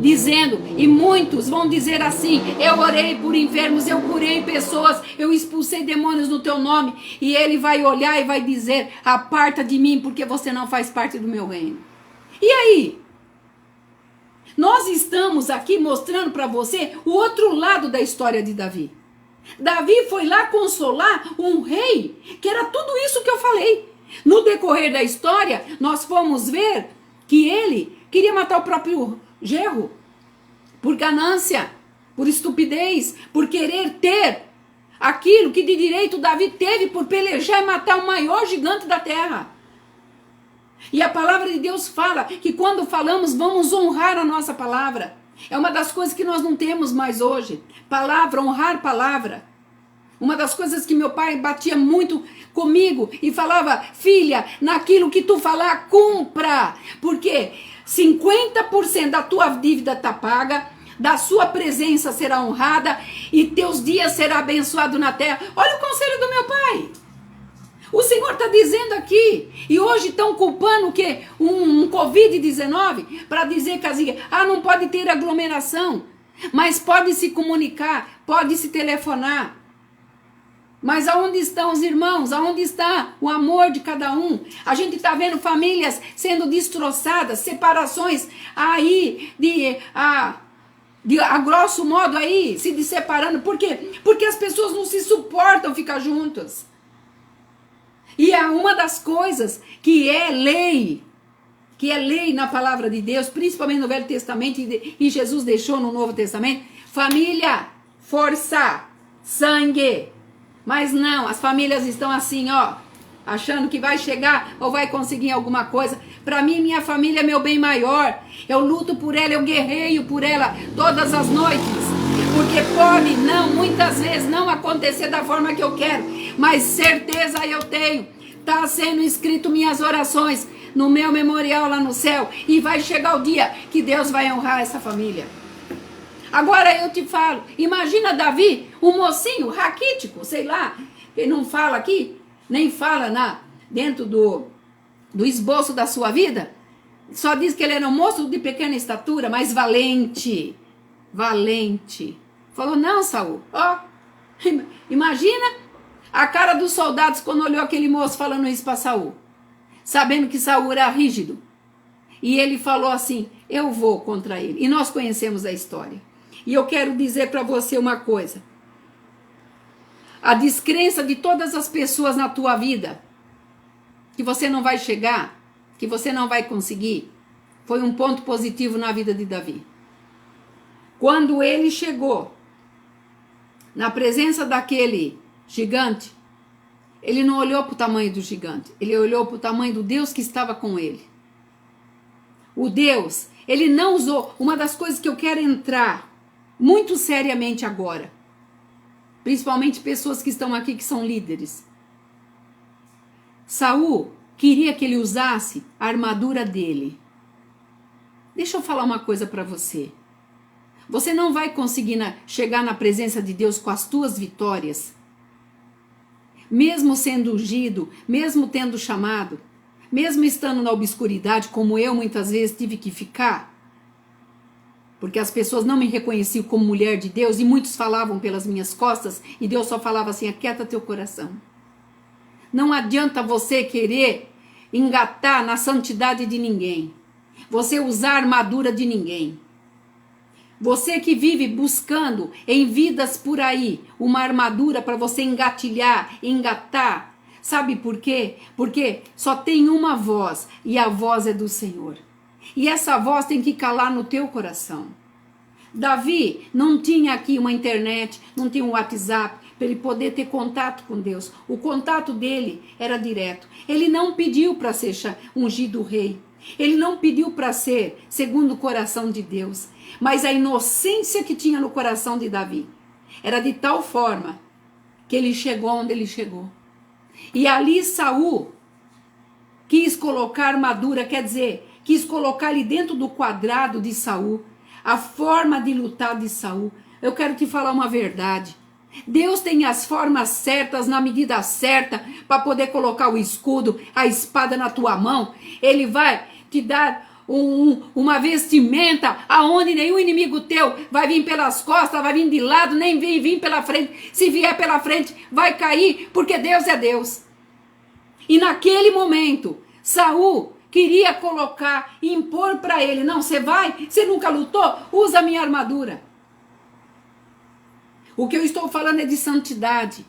dizendo, e muitos vão dizer assim, eu orei por enfermos, eu curei pessoas, eu expulsei demônios no teu nome, e ele vai olhar e vai dizer, aparta de mim, porque você não faz parte do meu reino. E aí? Nós estamos aqui mostrando para você o outro lado da história de Davi. Davi foi lá consolar um rei, que era tudo isso que eu falei. No decorrer da história, nós fomos ver que ele queria matar o próprio genro, por ganância, por estupidez, por querer ter aquilo que de direito Davi teve por pelejar e matar o maior gigante da terra. E a palavra de Deus fala que quando falamos, vamos honrar a nossa palavra. É uma das coisas que nós não temos mais hoje. Palavra, honrar palavra. Uma das coisas que meu pai batia muito comigo e falava, filha, naquilo que tu falar, cumpra. Porque 50% da tua dívida está paga, da sua presença será honrada e teus dias serão abençoados na terra. Olha o conselho do meu pai. O Senhor está dizendo aqui, e hoje estão culpando o quê? Um Covid-19 para dizer que não pode ter aglomeração, mas pode se comunicar, pode se telefonar. Mas aonde estão os irmãos? Aonde está o amor de cada um? A gente está vendo famílias sendo destroçadas, separações aí, a grosso modo aí, se separando. Por quê? Porque as pessoas não se suportam ficar juntas. E é uma das coisas que é lei na palavra de Deus, principalmente no Velho Testamento, e Jesus deixou no Novo Testamento, família, força, sangue. Mas não, as famílias estão assim, ó, achando que vai chegar ou vai conseguir alguma coisa. Para mim, minha família é meu bem maior. Eu luto por ela, eu guerreio por ela todas as noites. Porque pode muitas vezes não acontecer da forma que eu quero, mas certeza eu tenho. Está sendo escrito minhas orações no meu memorial lá no céu, e vai chegar o dia que Deus vai honrar essa família. Agora eu te falo, imagina Davi, um mocinho raquítico, sei lá, ele não fala aqui, nem fala dentro do esboço da sua vida, só diz que ele era um moço de pequena estatura, mas valente, falou, não, Saul, imagina a cara dos soldados quando olhou aquele moço falando isso para Saul, sabendo que Saul era rígido, e ele falou assim, eu vou contra ele, e nós conhecemos a história. E eu quero dizer para você uma coisa, a descrença de todas as pessoas na tua vida, que você não vai chegar, que você não vai conseguir, foi um ponto positivo na vida de Davi. Quando ele chegou na presença daquele gigante, ele não olhou para o tamanho do gigante, ele olhou para o tamanho do Deus que estava com ele. O Deus, ele não usou, uma das coisas que eu quero entrar muito seriamente agora, principalmente pessoas que estão aqui que são líderes. Saul queria que ele usasse a armadura dele. Deixa eu falar uma coisa para você. Você não vai conseguir chegar na presença de Deus com as tuas vitórias, mesmo sendo ungido, mesmo tendo chamado, mesmo estando na obscuridade, como eu muitas vezes tive que ficar, porque as pessoas não me reconheciam como mulher de Deus, e muitos falavam pelas minhas costas, e Deus só falava assim, aquieta teu coração. Não adianta você querer engatar na santidade de ninguém, você usar a armadura de ninguém. Você que vive buscando em vidas por aí uma armadura para você engatilhar, engatar, sabe por quê? Porque só tem uma voz, e a voz é do Senhor. E essa voz tem que calar no teu coração. Davi não tinha aqui uma internet, não tinha um WhatsApp para ele poder ter contato com Deus. O contato dele era direto. Ele não pediu para ser ungido rei. Ele não pediu para ser segundo o coração de Deus. Mas a inocência que tinha no coração de Davi era de tal forma que ele chegou onde ele chegou. E ali Saul quis colocar armadura, quer dizer, quis colocar ali dentro do quadrado de Saul, a forma de lutar de Saul. Eu quero te falar uma verdade. Deus tem as formas certas, na medida certa, para poder colocar o escudo, a espada na tua mão. Ele vai te dar uma vestimenta aonde nenhum inimigo teu vai vir pelas costas, vai vir de lado, nem vir pela frente. Se vier pela frente, vai cair, porque Deus é Deus. E naquele momento, Saul queria colocar, impor para ele, não, você nunca lutou? Usa a minha armadura. O que eu estou falando é de santidade.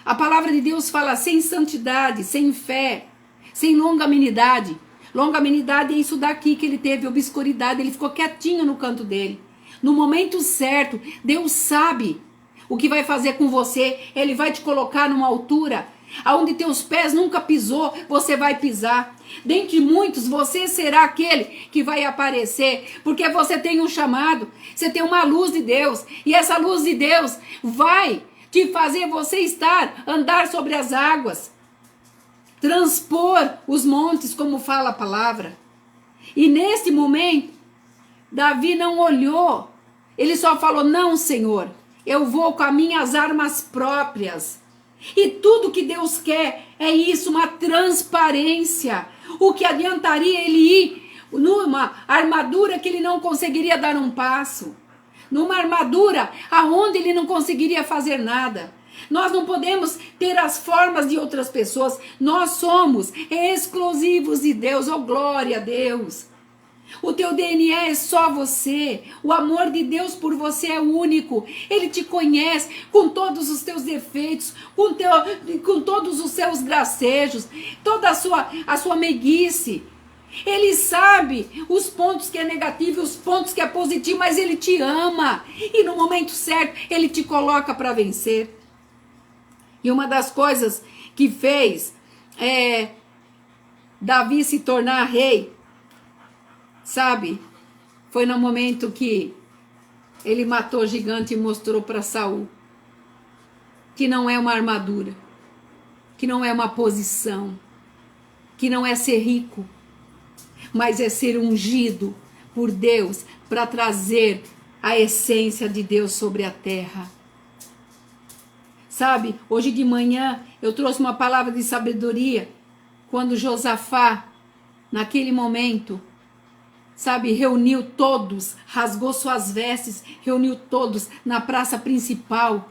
A palavra de Deus fala sem santidade, sem fé, sem longanimidade. Longanimidade é isso daqui que ele teve, obscuridade, ele ficou quietinho no canto dele. No momento certo, Deus sabe o que vai fazer com você. Ele vai te colocar numa altura aonde teus pés nunca pisou, você vai pisar. Dentre muitos, você será aquele que vai aparecer, porque você tem um chamado, você tem uma luz de Deus, e essa luz de Deus vai te fazer você andar sobre as águas, transpor os montes, como fala a palavra. E nesse momento, Davi não olhou, ele só falou, não, Senhor, eu vou com as minhas armas próprias. E tudo que Deus quer é isso, uma transparência. O que adiantaria ele ir numa armadura que ele não conseguiria dar um passo, numa armadura aonde ele não conseguiria fazer nada. Nós não podemos ter as formas de outras pessoas, nós somos exclusivos de Deus. Oh, glória a Deus. O teu DNA é só você. O amor de Deus por você é único. Ele te conhece com todos os teus defeitos, com todos os seus gracejos, toda a sua meiguice. Ele sabe os pontos que é negativo e os pontos que é positivo, mas ele te ama. E no momento certo, ele te coloca para vencer. E uma das coisas que fez Davi se tornar rei, sabe, foi no momento que ele matou o gigante e mostrou para Saul que não é uma armadura, que não é uma posição, que não é ser rico, mas é ser ungido por Deus para trazer a essência de Deus sobre a terra. Sabe, hoje de manhã eu trouxe uma palavra de sabedoria quando Josafá, naquele momento, sabe, reuniu todos, rasgou suas vestes, reuniu todos na praça principal,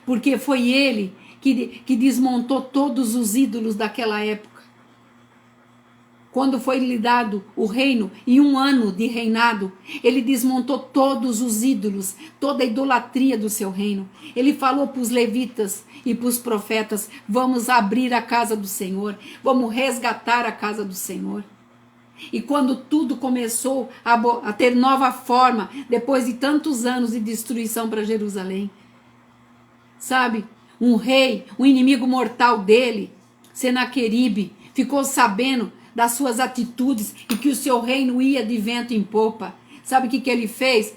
porque foi ele que desmontou todos os ídolos daquela época. Quando foi lhe dado o reino, em 1 ano de reinado, ele desmontou todos os ídolos, toda a idolatria do seu reino. Ele falou para os levitas e para os profetas: vamos abrir a casa do Senhor, vamos resgatar a casa do Senhor. E quando tudo começou a ter nova forma, depois de tantos anos de destruição para Jerusalém, sabe, um rei, um inimigo mortal dele, Senaqueribe, ficou sabendo das suas atitudes e que o seu reino ia de vento em popa. Sabe o que ele fez?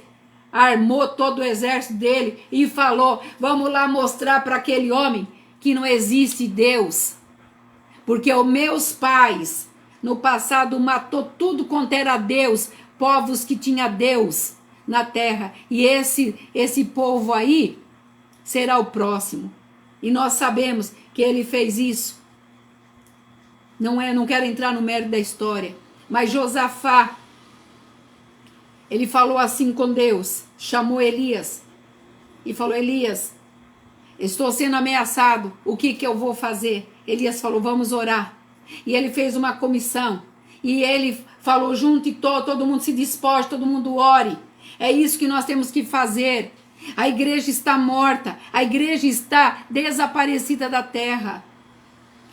Armou todo o exército dele e falou: vamos lá mostrar para aquele homem que não existe Deus, porque os meus pais no passado matou tudo quanto era Deus, povos que tinha Deus na terra, e esse povo aí será o próximo. E nós sabemos que ele fez isso. Não quero entrar no mérito da história, mas Josafá, ele falou assim com Deus, chamou Elias e falou: Elias, estou sendo ameaçado, o que eu vou fazer? Elias falou: vamos orar. E ele fez uma comissão, e ele falou: junto e todo mundo se despoje, todo mundo ore. É isso que nós temos que fazer. A igreja está morta, a igreja está desaparecida da terra.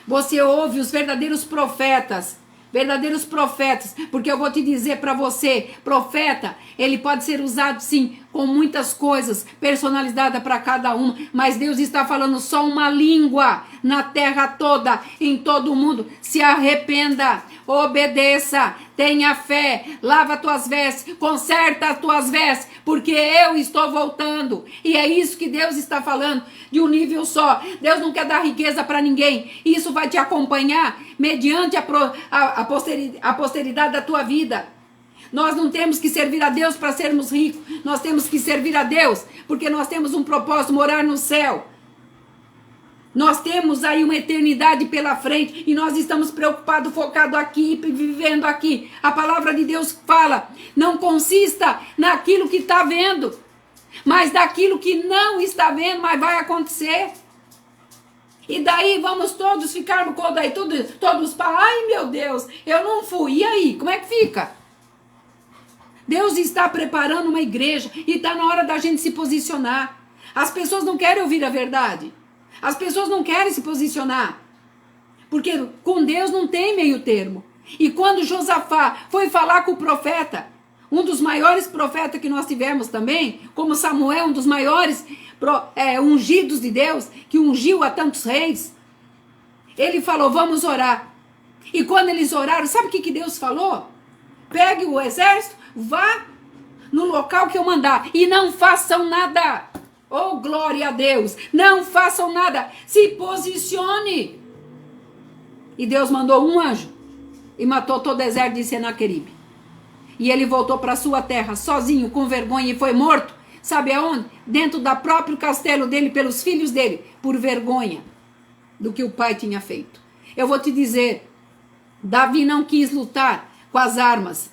Você ouve os verdadeiros profetas, porque eu vou te dizer para você, profeta, ele pode ser usado sim, com muitas coisas, personalizada para cada um, mas Deus está falando só uma língua na terra toda, em todo o mundo. Se arrependa, obedeça, tenha fé, lava tuas vestes, conserta as tuas vestes, porque eu estou voltando. E é isso que Deus está falando, de um nível só. Deus não quer dar riqueza para ninguém, isso vai te acompanhar mediante a posteridade da tua vida. Nós não temos que servir a Deus para sermos ricos, nós temos que servir a Deus porque nós temos um propósito, morar no céu. Nós temos aí uma eternidade pela frente e nós estamos preocupados, focados aqui, vivendo aqui. A palavra de Deus fala: não consista naquilo que está vendo, mas daquilo que não está vendo, mas vai acontecer. E daí vamos todos ficar no colo aí, todos para, ai meu Deus, eu não fui. E aí, como é que fica? Deus está preparando uma igreja e está na hora da gente se posicionar. As pessoas não querem ouvir a verdade. As pessoas não querem se posicionar. Porque com Deus não tem meio termo. E quando Josafá foi falar com o profeta, um dos maiores profetas que nós tivemos também, como Samuel, um dos maiores ungidos de Deus, que ungiu a tantos reis, ele falou: vamos orar. E quando eles oraram, sabe o que Deus falou? Pegue o exército, vá no local que eu mandar e não façam nada. Oh, glória a Deus! Não façam nada, se posicione. E Deus mandou um anjo e matou todo o exército de Senaqueribe. E ele voltou para sua terra sozinho, com vergonha, e foi morto. Sabe aonde? Dentro do próprio castelo dele, pelos filhos dele, por vergonha do que o pai tinha feito. Eu vou te dizer, Davi não quis lutar com as armas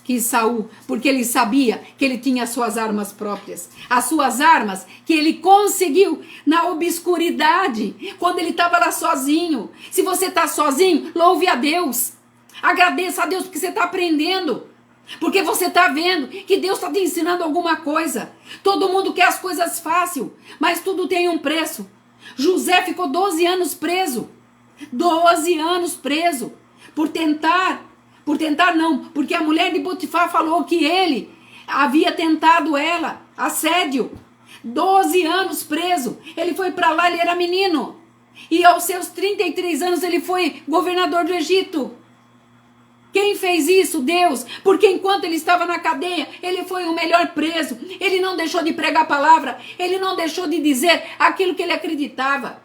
que Saul, porque ele sabia que ele tinha as suas armas próprias, as suas armas que ele conseguiu na obscuridade, quando ele estava lá sozinho. Se você está sozinho, louve a Deus, agradeça a Deus porque você está aprendendo, porque você está vendo que Deus está te ensinando alguma coisa. Todo mundo quer as coisas fáceis, mas tudo tem um preço. José ficou 12 anos preso, 12 anos preso, porque a mulher de Potifar falou que ele havia tentado ela, assédio. 12 anos preso, ele foi para lá, ele era menino, e aos seus 33 anos ele foi governador do Egito. Quem fez isso? Deus, porque enquanto ele estava na cadeia, ele foi o melhor preso, ele não deixou de pregar a palavra, ele não deixou de dizer aquilo que ele acreditava.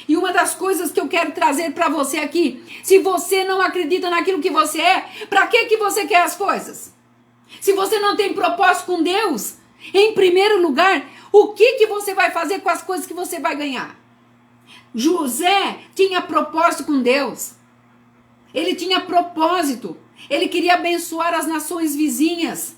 E uma das coisas que eu quero trazer para você aqui, se você não acredita naquilo que você é, para que você quer as coisas? Se você não tem propósito com Deus, em primeiro lugar, o que você vai fazer com as coisas que você vai ganhar? José tinha propósito com Deus. Ele tinha propósito. Ele queria abençoar as nações vizinhas.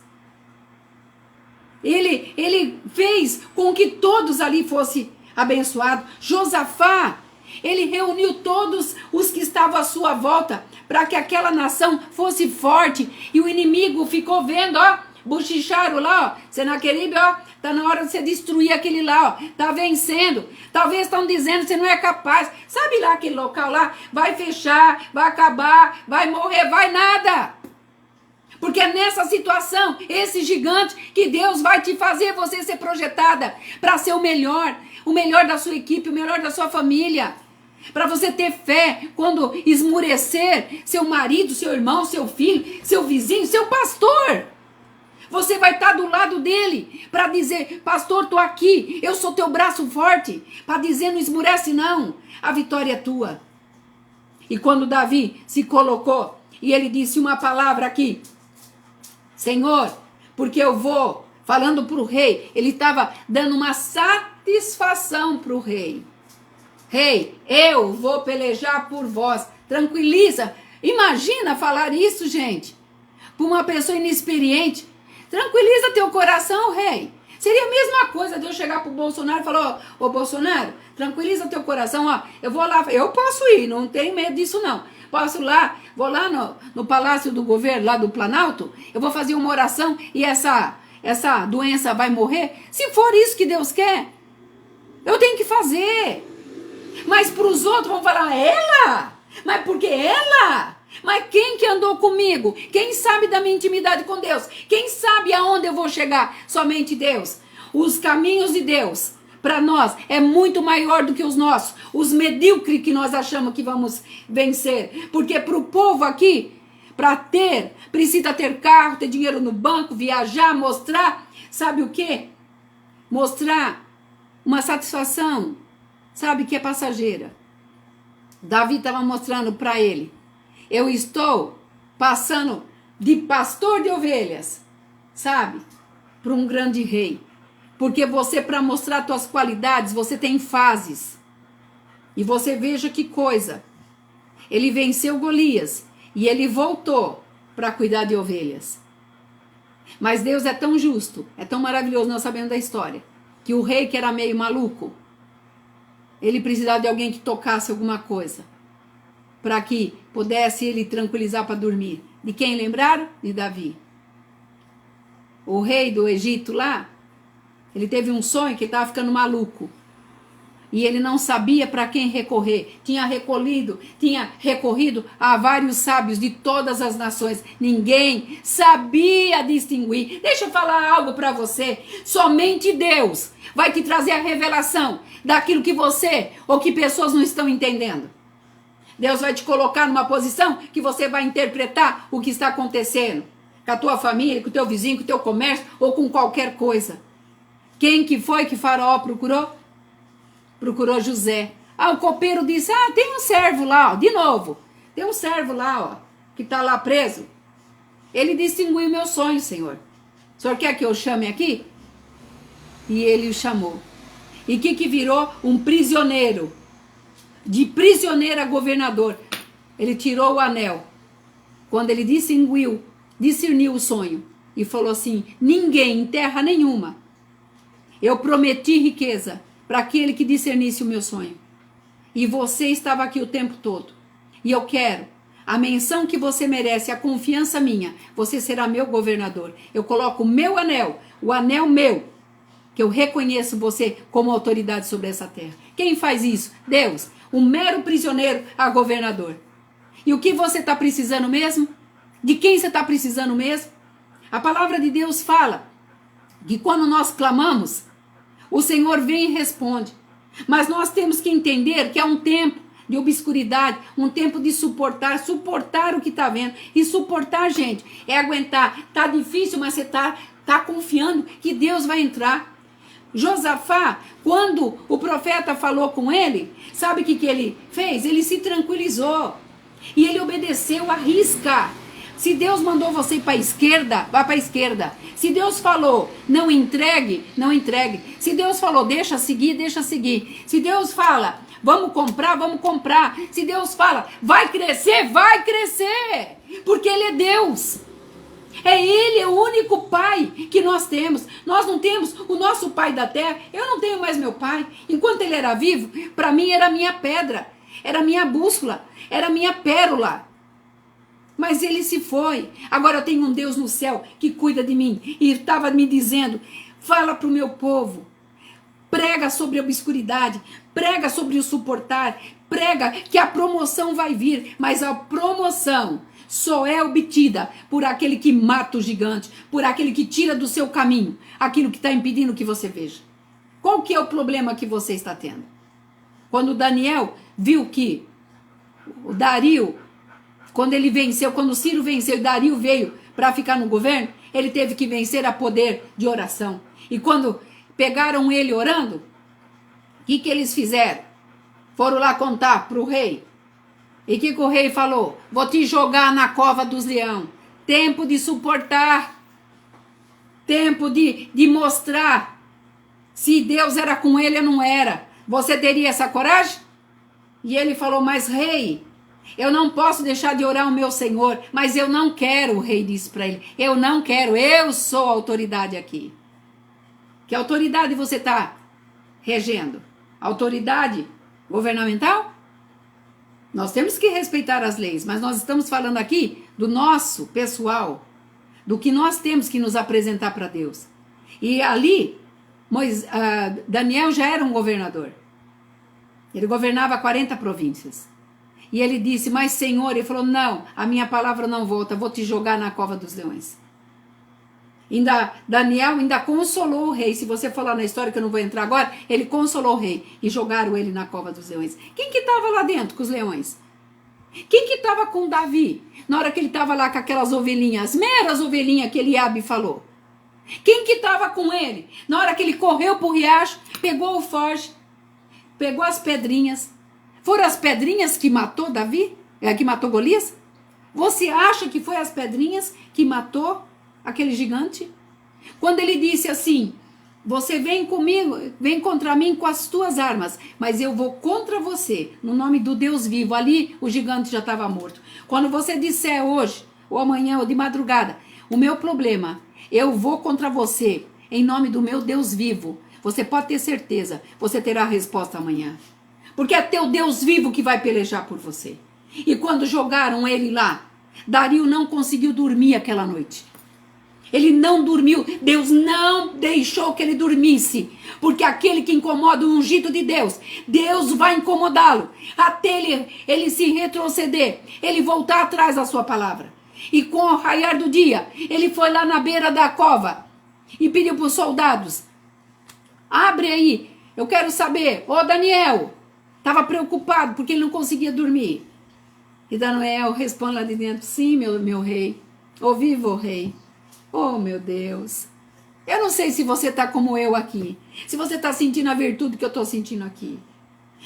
Ele fez com que todos ali fossem abençoados. Josafá, ele reuniu todos os que estavam à sua volta para que aquela nação fosse forte. E o inimigo ficou vendo, ó, bochicharam lá, ó, Senaqueribe, ó, tá na hora de você destruir aquele lá, ó, tá vencendo. Talvez estão dizendo que você não é capaz. Sabe lá aquele local lá? Vai fechar, vai acabar, vai morrer, vai nada. Porque é nessa situação, esse gigante, que Deus vai te fazer você ser projetada para ser o melhor da sua equipe, o melhor da sua família. Para você ter fé quando esmurecer seu marido, seu irmão, seu filho, seu vizinho, seu pastor. Você vai estar do lado dele para dizer, pastor, estou aqui, eu sou teu braço forte. Para dizer, não esmurece não, a vitória é tua. E quando Davi se colocou e ele disse uma palavra aqui, Senhor, porque eu vou, falando para o rei, ele estava dando uma satisfação para o rei. Rei, eu vou pelejar por vós. Tranquiliza. Imagina falar isso, gente, para uma pessoa inexperiente. Tranquiliza teu coração, rei. Seria a mesma coisa de eu chegar para o Bolsonaro e falar, ô Bolsonaro, tranquiliza teu coração, ó, eu vou lá, eu posso ir, não tenho medo disso não. Posso ir lá, vou lá no Palácio do Governo, lá do Planalto, eu vou fazer uma oração e essa doença vai morrer. Se for isso que Deus quer, eu tenho que fazer. Mas para os outros vão falar, ela? Mas por que ela? Mas quem que andou comigo? Quem sabe da minha intimidade com Deus? Quem sabe aonde eu vou chegar? Somente Deus. Os caminhos de Deus para nós é muito maior do que os nossos. Os medíocres que nós achamos que vamos vencer. Porque para o povo aqui, para ter, precisa ter carro, ter dinheiro no banco, viajar, mostrar, sabe o quê? Mostrar uma satisfação, sabe, que é passageira. Davi estava mostrando para ele, eu estou passando de pastor de ovelhas, sabe, para um grande rei. Porque você, para mostrar suas qualidades, você tem fases. E você veja que coisa. Ele venceu Golias e ele voltou para cuidar de ovelhas. Mas Deus é tão justo, é tão maravilhoso, nós sabemos da história, que o rei, que era meio maluco, ele precisava de alguém que tocasse alguma coisa para que pudesse ele tranquilizar para dormir. De quem lembraram? De Davi. O rei do Egito lá, ele teve um sonho que ele estava ficando maluco. E ele não sabia para quem recorrer. Tinha recorrido a vários sábios de todas as nações. Ninguém sabia distinguir. Deixa eu falar algo para você. Somente Deus vai te trazer a revelação daquilo que você ou que pessoas não estão entendendo. Deus vai te colocar numa posição que você vai interpretar o que está acontecendo com a tua família, com o teu vizinho, com o teu comércio ou com qualquer coisa. Quem que foi que Faraó procurou? Procurou José. O copeiro disse, tem um servo lá, ó, de novo. Tem um servo lá, ó, que está lá preso. Ele distinguiu meu sonho, Senhor. O senhor quer que eu chame aqui? E ele o chamou. E o que virou? Um prisioneiro. De prisioneiro a governador. Ele tirou o anel. Quando ele discerniu o sonho. E falou assim, ninguém em terra nenhuma. Eu prometi riqueza para aquele que discernisse o meu sonho. E você estava aqui o tempo todo. E eu quero a menção que você merece, a confiança minha. Você será meu governador. Eu coloco o meu anel, o anel meu, que eu reconheço você como autoridade sobre essa terra. Quem faz isso? Deus. Um mero prisioneiro a governador. E o que você está precisando mesmo? De quem você está precisando mesmo? A palavra de Deus fala que quando nós clamamos, o Senhor vem e responde. Mas nós temos que entender que é um tempo de obscuridade, um tempo de suportar o que está vendo. E suportar, gente, é aguentar. Tá difícil, mas você tá confiando que Deus vai entrar. Josafá, quando o profeta falou com ele, sabe o que ele fez? Ele se tranquilizou. E ele obedeceu à risca. Se Deus mandou você ir para a esquerda, vá para a esquerda. Se Deus falou, não entregue, não entregue. Se Deus falou, deixa seguir, deixa seguir. Se Deus fala, vamos comprar, vamos comprar. Se Deus fala, vai crescer, porque Ele é Deus. É Ele, é o único pai que nós temos. Nós não temos o nosso pai da terra. Eu não tenho mais meu pai. Enquanto ele era vivo, para mim era minha pedra, era minha bússola, era minha pérola. Mas ele se foi. Agora eu tenho um Deus no céu que cuida de mim. E estava me dizendo, fala para o meu povo. Prega sobre a obscuridade. Prega sobre o suportar. Prega que a promoção vai vir. Mas a promoção só é obtida por aquele que mata o gigante. Por aquele que tira do seu caminho aquilo que está impedindo que você veja. Qual que é o problema que você está tendo? Quando Daniel viu que o Dario, quando ele venceu, quando Ciro venceu e Dario veio para ficar no governo, ele teve que vencer a poder de oração. E quando pegaram ele orando, o que eles fizeram? Foram lá contar para o rei. E o que o rei falou? Vou te jogar na cova dos leões. Tempo de suportar. Tempo de mostrar se Deus era com ele ou não era. Você teria essa coragem? E ele falou, mas rei, eu não posso deixar de orar ao meu Senhor, mas eu não quero, o rei disse para ele, eu não quero, eu sou a autoridade aqui. Que autoridade você está regendo? Autoridade governamental? Nós temos que respeitar as leis, mas nós estamos falando aqui do nosso pessoal, do que nós temos que nos apresentar para Deus. E ali, Daniel já era um governador. Ele governava 40 províncias. E ele disse, mas Senhor, ele falou, não, a minha palavra não volta, vou te jogar na cova dos leões. Daniel ainda consolou o rei. Se você for lá na história, que eu não vou entrar agora, ele consolou o rei e jogaram ele na cova dos leões. Quem que estava lá dentro com os leões? Quem que estava com Davi? Na hora que ele estava lá com aquelas ovelhinhas, meras ovelhinhas que Eliabe falou. Quem que estava com ele? Na hora que ele correu para o riacho, pegou o forte, pegou as pedrinhas. Foram as pedrinhas que matou Davi? Que matou Golias? Você acha que foi as pedrinhas que matou aquele gigante? Quando ele disse assim, você vem comigo, vem contra mim com as tuas armas, mas eu vou contra você, no nome do Deus vivo. Ali o gigante já estava morto. Quando você disser hoje, ou amanhã, ou de madrugada, o meu problema, eu vou contra você, em nome do meu Deus vivo, você pode ter certeza, você terá a resposta amanhã. Porque é teu Deus vivo que vai pelejar por você. E quando jogaram ele lá, Dario não conseguiu dormir aquela noite. Ele não dormiu. Deus não deixou que ele dormisse. Porque aquele que incomoda o ungido de Deus, Deus vai incomodá-lo. Até ele se retroceder. Ele voltar atrás da sua palavra. E com o raiar do dia, ele foi lá na beira da cova. E pediu para os soldados. Abre aí. Eu quero saber. Ô Daniel. Estava preocupado porque ele não conseguia dormir. E Daniel responde lá de dentro. Sim, meu rei. Ô vivo rei. Oh, meu Deus. Eu não sei se você está como eu aqui. Se você está sentindo a virtude que eu estou sentindo aqui.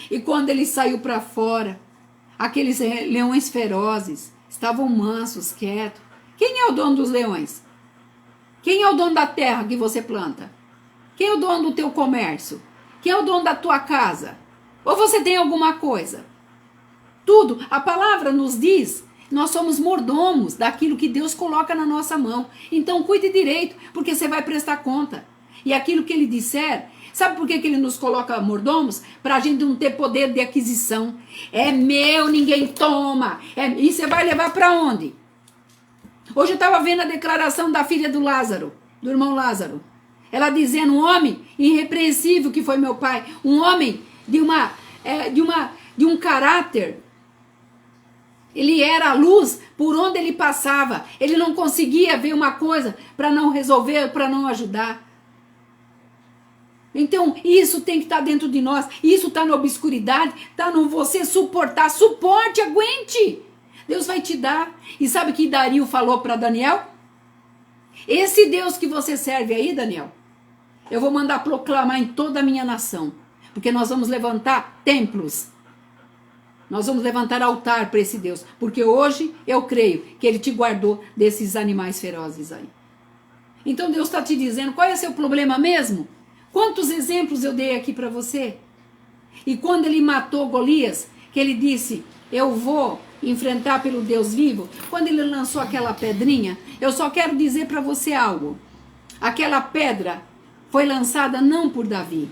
E quando ele saiu para fora, aqueles leões ferozes estavam mansos, quietos. Quem é o dono dos leões? Quem é o dono da terra que você planta? Quem é o dono do teu comércio? Quem é o dono da tua casa? Ou você tem alguma coisa? Tudo. A palavra nos diz... Nós somos mordomos daquilo que Deus coloca na nossa mão. Então cuide direito, porque você vai prestar conta. E aquilo que ele disser, sabe por que ele nos coloca mordomos? Para a gente não ter poder de aquisição. É meu, ninguém toma. E você vai levar para onde? Hoje eu estava vendo a declaração da filha do Lázaro, do irmão Lázaro. Ela dizendo, um homem irrepreensível que foi meu pai. Um homem de um caráter. Ele era a luz por onde ele passava. Ele não conseguia ver uma coisa para não resolver, para não ajudar. Então, isso tem que estar dentro de nós. Isso está na obscuridade, está no você suportar. Suporte, aguente. Deus vai te dar. E sabe o que Dario falou para Daniel? Esse Deus que você serve aí, Daniel, eu vou mandar proclamar em toda a minha nação. Porque nós vamos levantar templos. Nós vamos levantar altar para esse Deus. Porque hoje eu creio que Ele te guardou desses animais ferozes aí. Então Deus está te dizendo, qual é o seu problema mesmo? Quantos exemplos eu dei aqui para você? E quando ele matou Golias, que ele disse, eu vou enfrentar pelo Deus vivo, quando ele lançou aquela pedrinha, eu só quero dizer para você algo. Aquela pedra foi lançada não por Davi,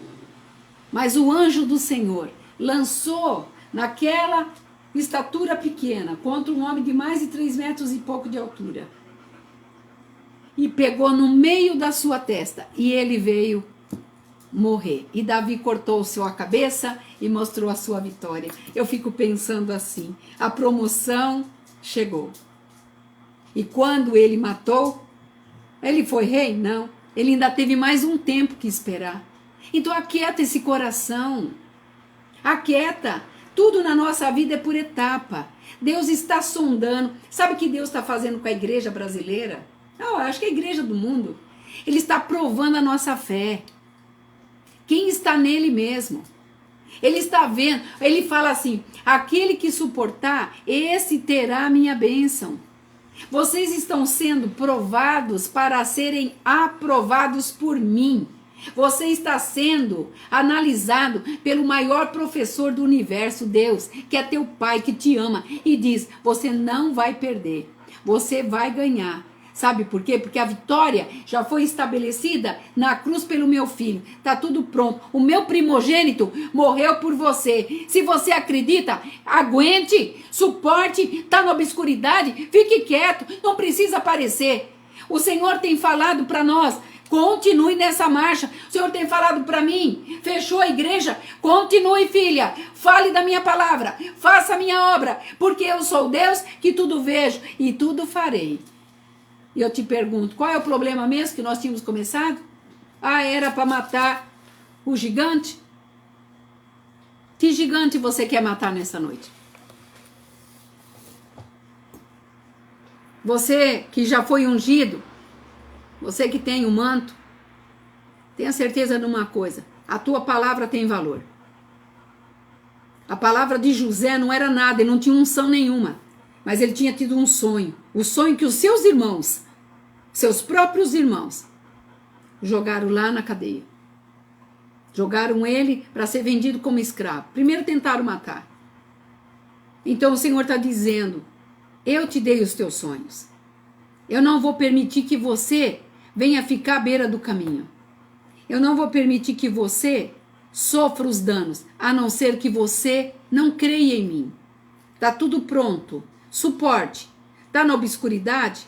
mas o anjo do Senhor lançou naquela estatura pequena, contra um homem de mais de 3 metros e pouco de altura. E pegou no meio da sua testa, e ele veio morrer. E Davi cortou sua cabeça e mostrou a sua vitória. Eu fico pensando assim, a promoção chegou. E quando ele matou, ele foi rei? Não. Ele ainda teve mais um tempo que esperar. Então aquieta esse coração. Aquieta. Tudo na nossa vida é por etapa. Deus está sondando. Sabe o que Deus está fazendo com a igreja brasileira? Não, acho que é a igreja do mundo. Ele está provando a nossa fé. Quem está nele mesmo? Ele está vendo, ele fala assim, aquele que suportar, esse terá a minha bênção. Vocês estão sendo provados para serem aprovados por mim. Você está sendo analisado pelo maior professor do universo, Deus, que é teu pai, que te ama, e diz, você não vai perder, você vai ganhar. Sabe por quê? Porque a vitória já foi estabelecida na cruz pelo meu filho. Tá tudo pronto. O meu primogênito morreu por você. Se você acredita, aguente, suporte, tá na obscuridade, fique quieto, não precisa aparecer. O Senhor tem falado para nós, continue nessa marcha. O Senhor tem falado para mim, fechou a igreja, continue, filha, fale da minha palavra, faça a minha obra, porque eu sou Deus que tudo vejo e tudo farei. E eu te pergunto, qual é o problema mesmo que nós tínhamos começado? Ah, era para matar o gigante? Que gigante você quer matar nessa noite? Você que já foi ungido, você que tem o manto, tenha certeza de uma coisa, a tua palavra tem valor. A palavra de José não era nada, ele não tinha unção nenhuma. Mas ele tinha tido um sonho. O sonho que os seus irmãos, seus próprios irmãos, jogaram lá na cadeia. Jogaram ele para ser vendido como escravo. Primeiro tentaram matar. Então o Senhor está dizendo, eu te dei os teus sonhos. Eu não vou permitir que você venha ficar à beira do caminho. Eu não vou permitir que você sofra os danos, a não ser que você não creia em mim. Está tudo pronto. Suporte. Está na obscuridade?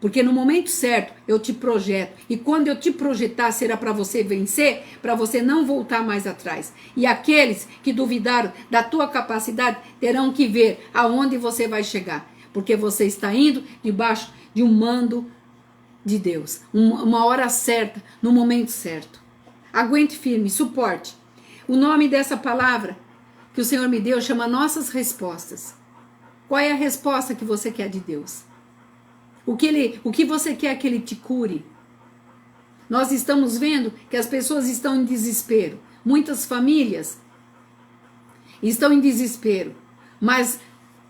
Porque no momento certo eu te projeto. E quando eu te projetar será para você vencer, para você não voltar mais atrás. E aqueles que duvidaram da tua capacidade terão que ver aonde você vai chegar. Porque você está indo debaixo de um mando de Deus. Uma hora certa, no momento certo. Aguente firme, suporte. O nome dessa palavra que o Senhor me deu chama Nossas Respostas. Qual é a resposta que você quer de Deus? O que você quer que Ele te cure? Nós estamos vendo que as pessoas estão em desespero. Muitas famílias estão em desespero. Mas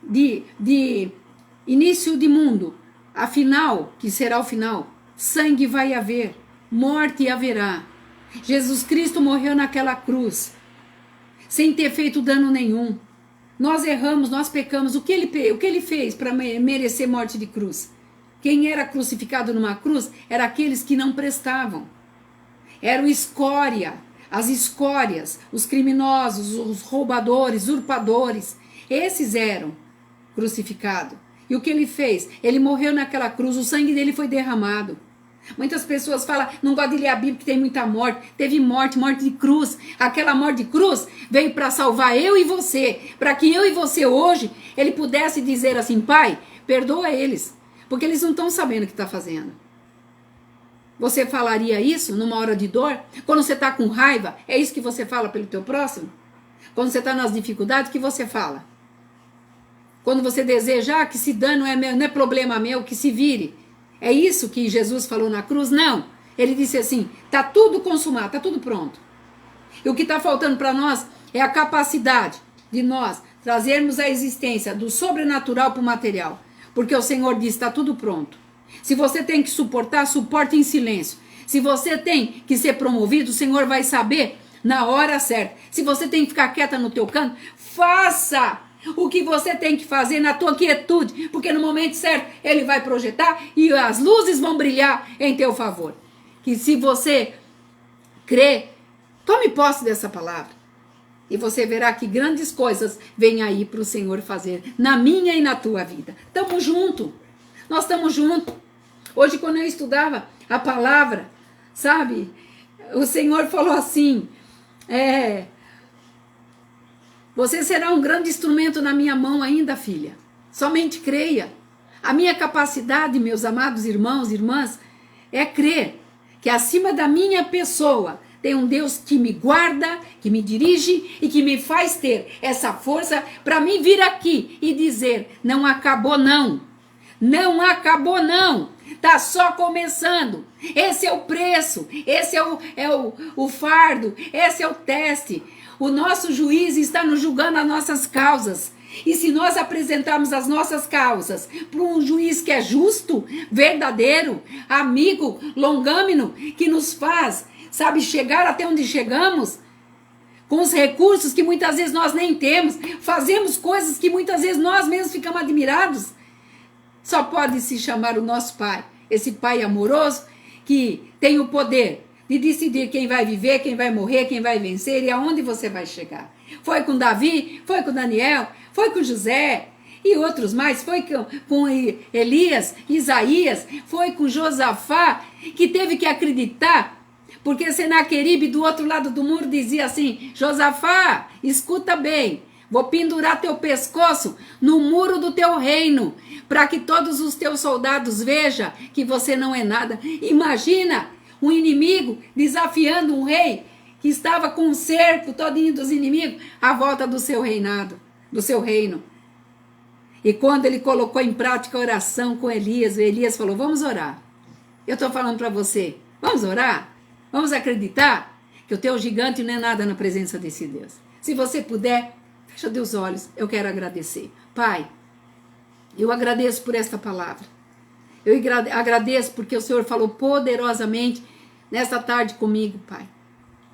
de início de mundo, afinal, que será o final, sangue vai haver, morte haverá. Jesus Cristo morreu naquela cruz, sem ter feito dano nenhum. Nós erramos, nós pecamos. O que ele fez para merecer morte de cruz? Quem era crucificado numa cruz eram aqueles que não prestavam. Era o escória, as escórias, os criminosos, os roubadores, usurpadores. Esses eram crucificados. E o que ele fez? Ele morreu naquela cruz, o sangue dele foi derramado. Muitas pessoas falam, não gosto de ler a Bíblia porque tem muita morte. Teve morte de cruz. Aquela morte de cruz veio para salvar eu e você. Para que eu e você hoje, ele pudesse dizer assim, Pai, perdoa eles. Porque eles não estão sabendo o que está fazendo. Você falaria isso numa hora de dor? Quando você está com raiva, é isso que você fala pelo teu próximo? Quando você está nas dificuldades, o que você fala? Quando você deseja que se dane, não é problema meu, que se vire. É isso que Jesus falou na cruz? Não. ele disse assim, está tudo consumado, está tudo pronto. E o que está faltando para nós é a capacidade de nós trazermos a existência do sobrenatural para o material. Porque o Senhor diz, está tudo pronto. Se você tem que suportar, suporte em silêncio. Se você tem que ser promovido, o Senhor vai saber na hora certa. Se você tem que ficar quieta no teu canto, faça o que você tem que fazer na tua quietude. Porque no momento certo, Ele vai projetar e as luzes vão brilhar em teu favor. Que se você crê, tome posse dessa palavra. E você verá que grandes coisas vêm aí para o Senhor fazer na minha e na tua vida. Estamos juntos. Nós estamos juntos. Hoje, quando eu estudava a palavra, sabe? O Senhor falou assim, você será um grande instrumento na minha mão ainda, filha. Somente creia. A minha capacidade, meus amados irmãos e irmãs, é crer que acima da minha pessoa tem um Deus que me guarda, que me dirige e que me faz ter essa força para mim vir aqui e dizer, não acabou não. Não acabou não. Tá só começando. Esse é o preço, esse é o fardo, esse é o teste. O nosso juiz está nos julgando as nossas causas. E se nós apresentarmos as nossas causas para um juiz que é justo, verdadeiro, amigo, longâmino, que nos faz, sabe, chegar até onde chegamos, com os recursos que muitas vezes nós nem temos, fazemos coisas que muitas vezes nós mesmos ficamos admirados, só pode se chamar o nosso Pai, esse Pai amoroso que tem o poder de decidir quem vai viver, quem vai morrer, quem vai vencer e aonde você vai chegar. Foi com Davi, foi com Daniel, foi com José e outros mais, foi com Elias, Isaías, foi com Josafá, que teve que acreditar, porque Senaqueribe do outro lado do muro dizia assim, Josafá, escuta bem, vou pendurar teu pescoço no muro do teu reino, para que todos os teus soldados vejam que você não é nada. Imagina um inimigo desafiando um rei que estava com um cerco todinho dos inimigos à volta do seu reinado, do seu reino. E quando ele colocou em prática a oração com Elias, Elias falou, vamos orar. Eu estou falando para você, vamos orar? Vamos acreditar que o teu gigante não é nada na presença desse Deus. Se você puder, fecha os olhos, eu quero agradecer. Pai, eu agradeço por esta palavra. Eu agradeço porque o Senhor falou poderosamente nesta tarde comigo, Pai.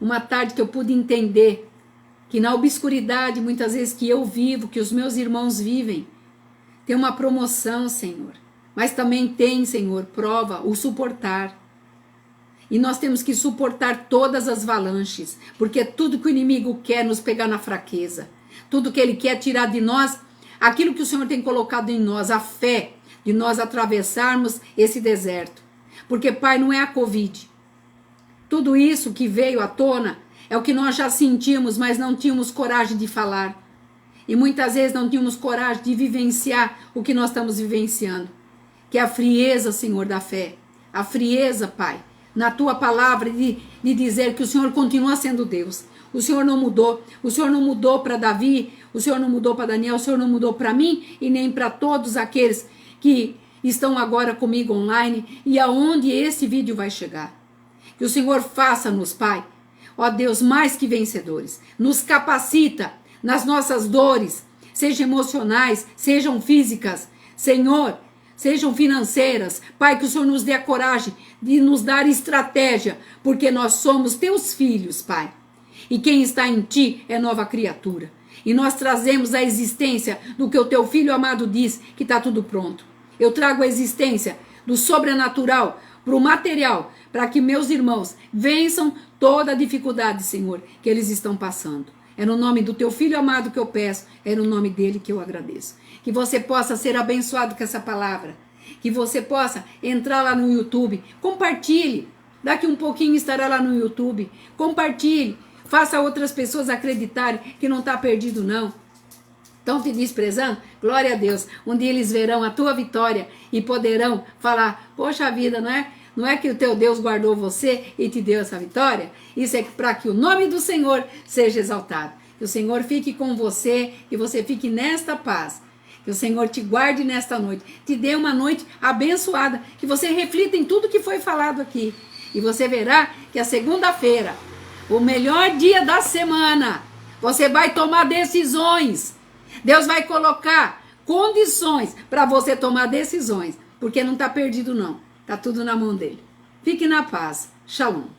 Uma tarde que eu pude entender que na obscuridade, muitas vezes que eu vivo, que os meus irmãos vivem, tem uma promoção, Senhor. Mas também tem, Senhor, prova, o suportar. E nós temos que suportar todas as avalanches, porque tudo que o inimigo quer nos pegar na fraqueza, tudo que ele quer tirar de nós, aquilo que o Senhor tem colocado em nós, a fé de nós atravessarmos esse deserto. Porque, Pai, não é a Covid. Tudo isso que veio à tona é o que nós já sentimos, mas não tínhamos coragem de falar. E muitas vezes não tínhamos coragem de vivenciar o que nós estamos vivenciando. Que é a frieza, Senhor, da fé. A frieza, Pai, na tua palavra de dizer que o Senhor continua sendo Deus. O Senhor não mudou. O Senhor não mudou para Davi, o Senhor não mudou para Daniel, o Senhor não mudou para mim e nem para todos aqueles que estão agora comigo online e aonde esse vídeo vai chegar. Que o Senhor faça-nos, Pai, ó Deus, mais que vencedores. Nos capacita nas nossas dores, sejam emocionais, sejam físicas, Senhor, sejam financeiras. Pai, que o Senhor nos dê a coragem de nos dar estratégia, porque nós somos teus filhos, Pai. E quem está em ti é nova criatura. E nós trazemos a existência do que o teu filho amado diz, que está tudo pronto. Eu trago a existência do sobrenatural para o material, para que meus irmãos vençam toda a dificuldade, Senhor, que eles estão passando. É no nome do teu filho amado que eu peço, é no nome dele que eu agradeço. Que você possa ser abençoado com essa palavra, que você possa entrar lá no YouTube, compartilhe, daqui um pouquinho estará lá no YouTube, compartilhe, faça outras pessoas acreditarem que não está perdido não. Estão te desprezando? Glória a Deus. Um dia eles verão a tua vitória e poderão falar, poxa vida, não é que o teu Deus guardou você e te deu essa vitória? Isso é para que o nome do Senhor seja exaltado. Que o Senhor fique com você, que você fique nesta paz. Que o Senhor te guarde nesta noite, te dê uma noite abençoada, que você reflita em tudo que foi falado aqui. E você verá que a segunda-feira, o melhor dia da semana, você vai tomar decisões. Deus vai colocar condições para você tomar decisões, porque não está perdido não, está tudo na mão dele. Fique na paz. Shalom.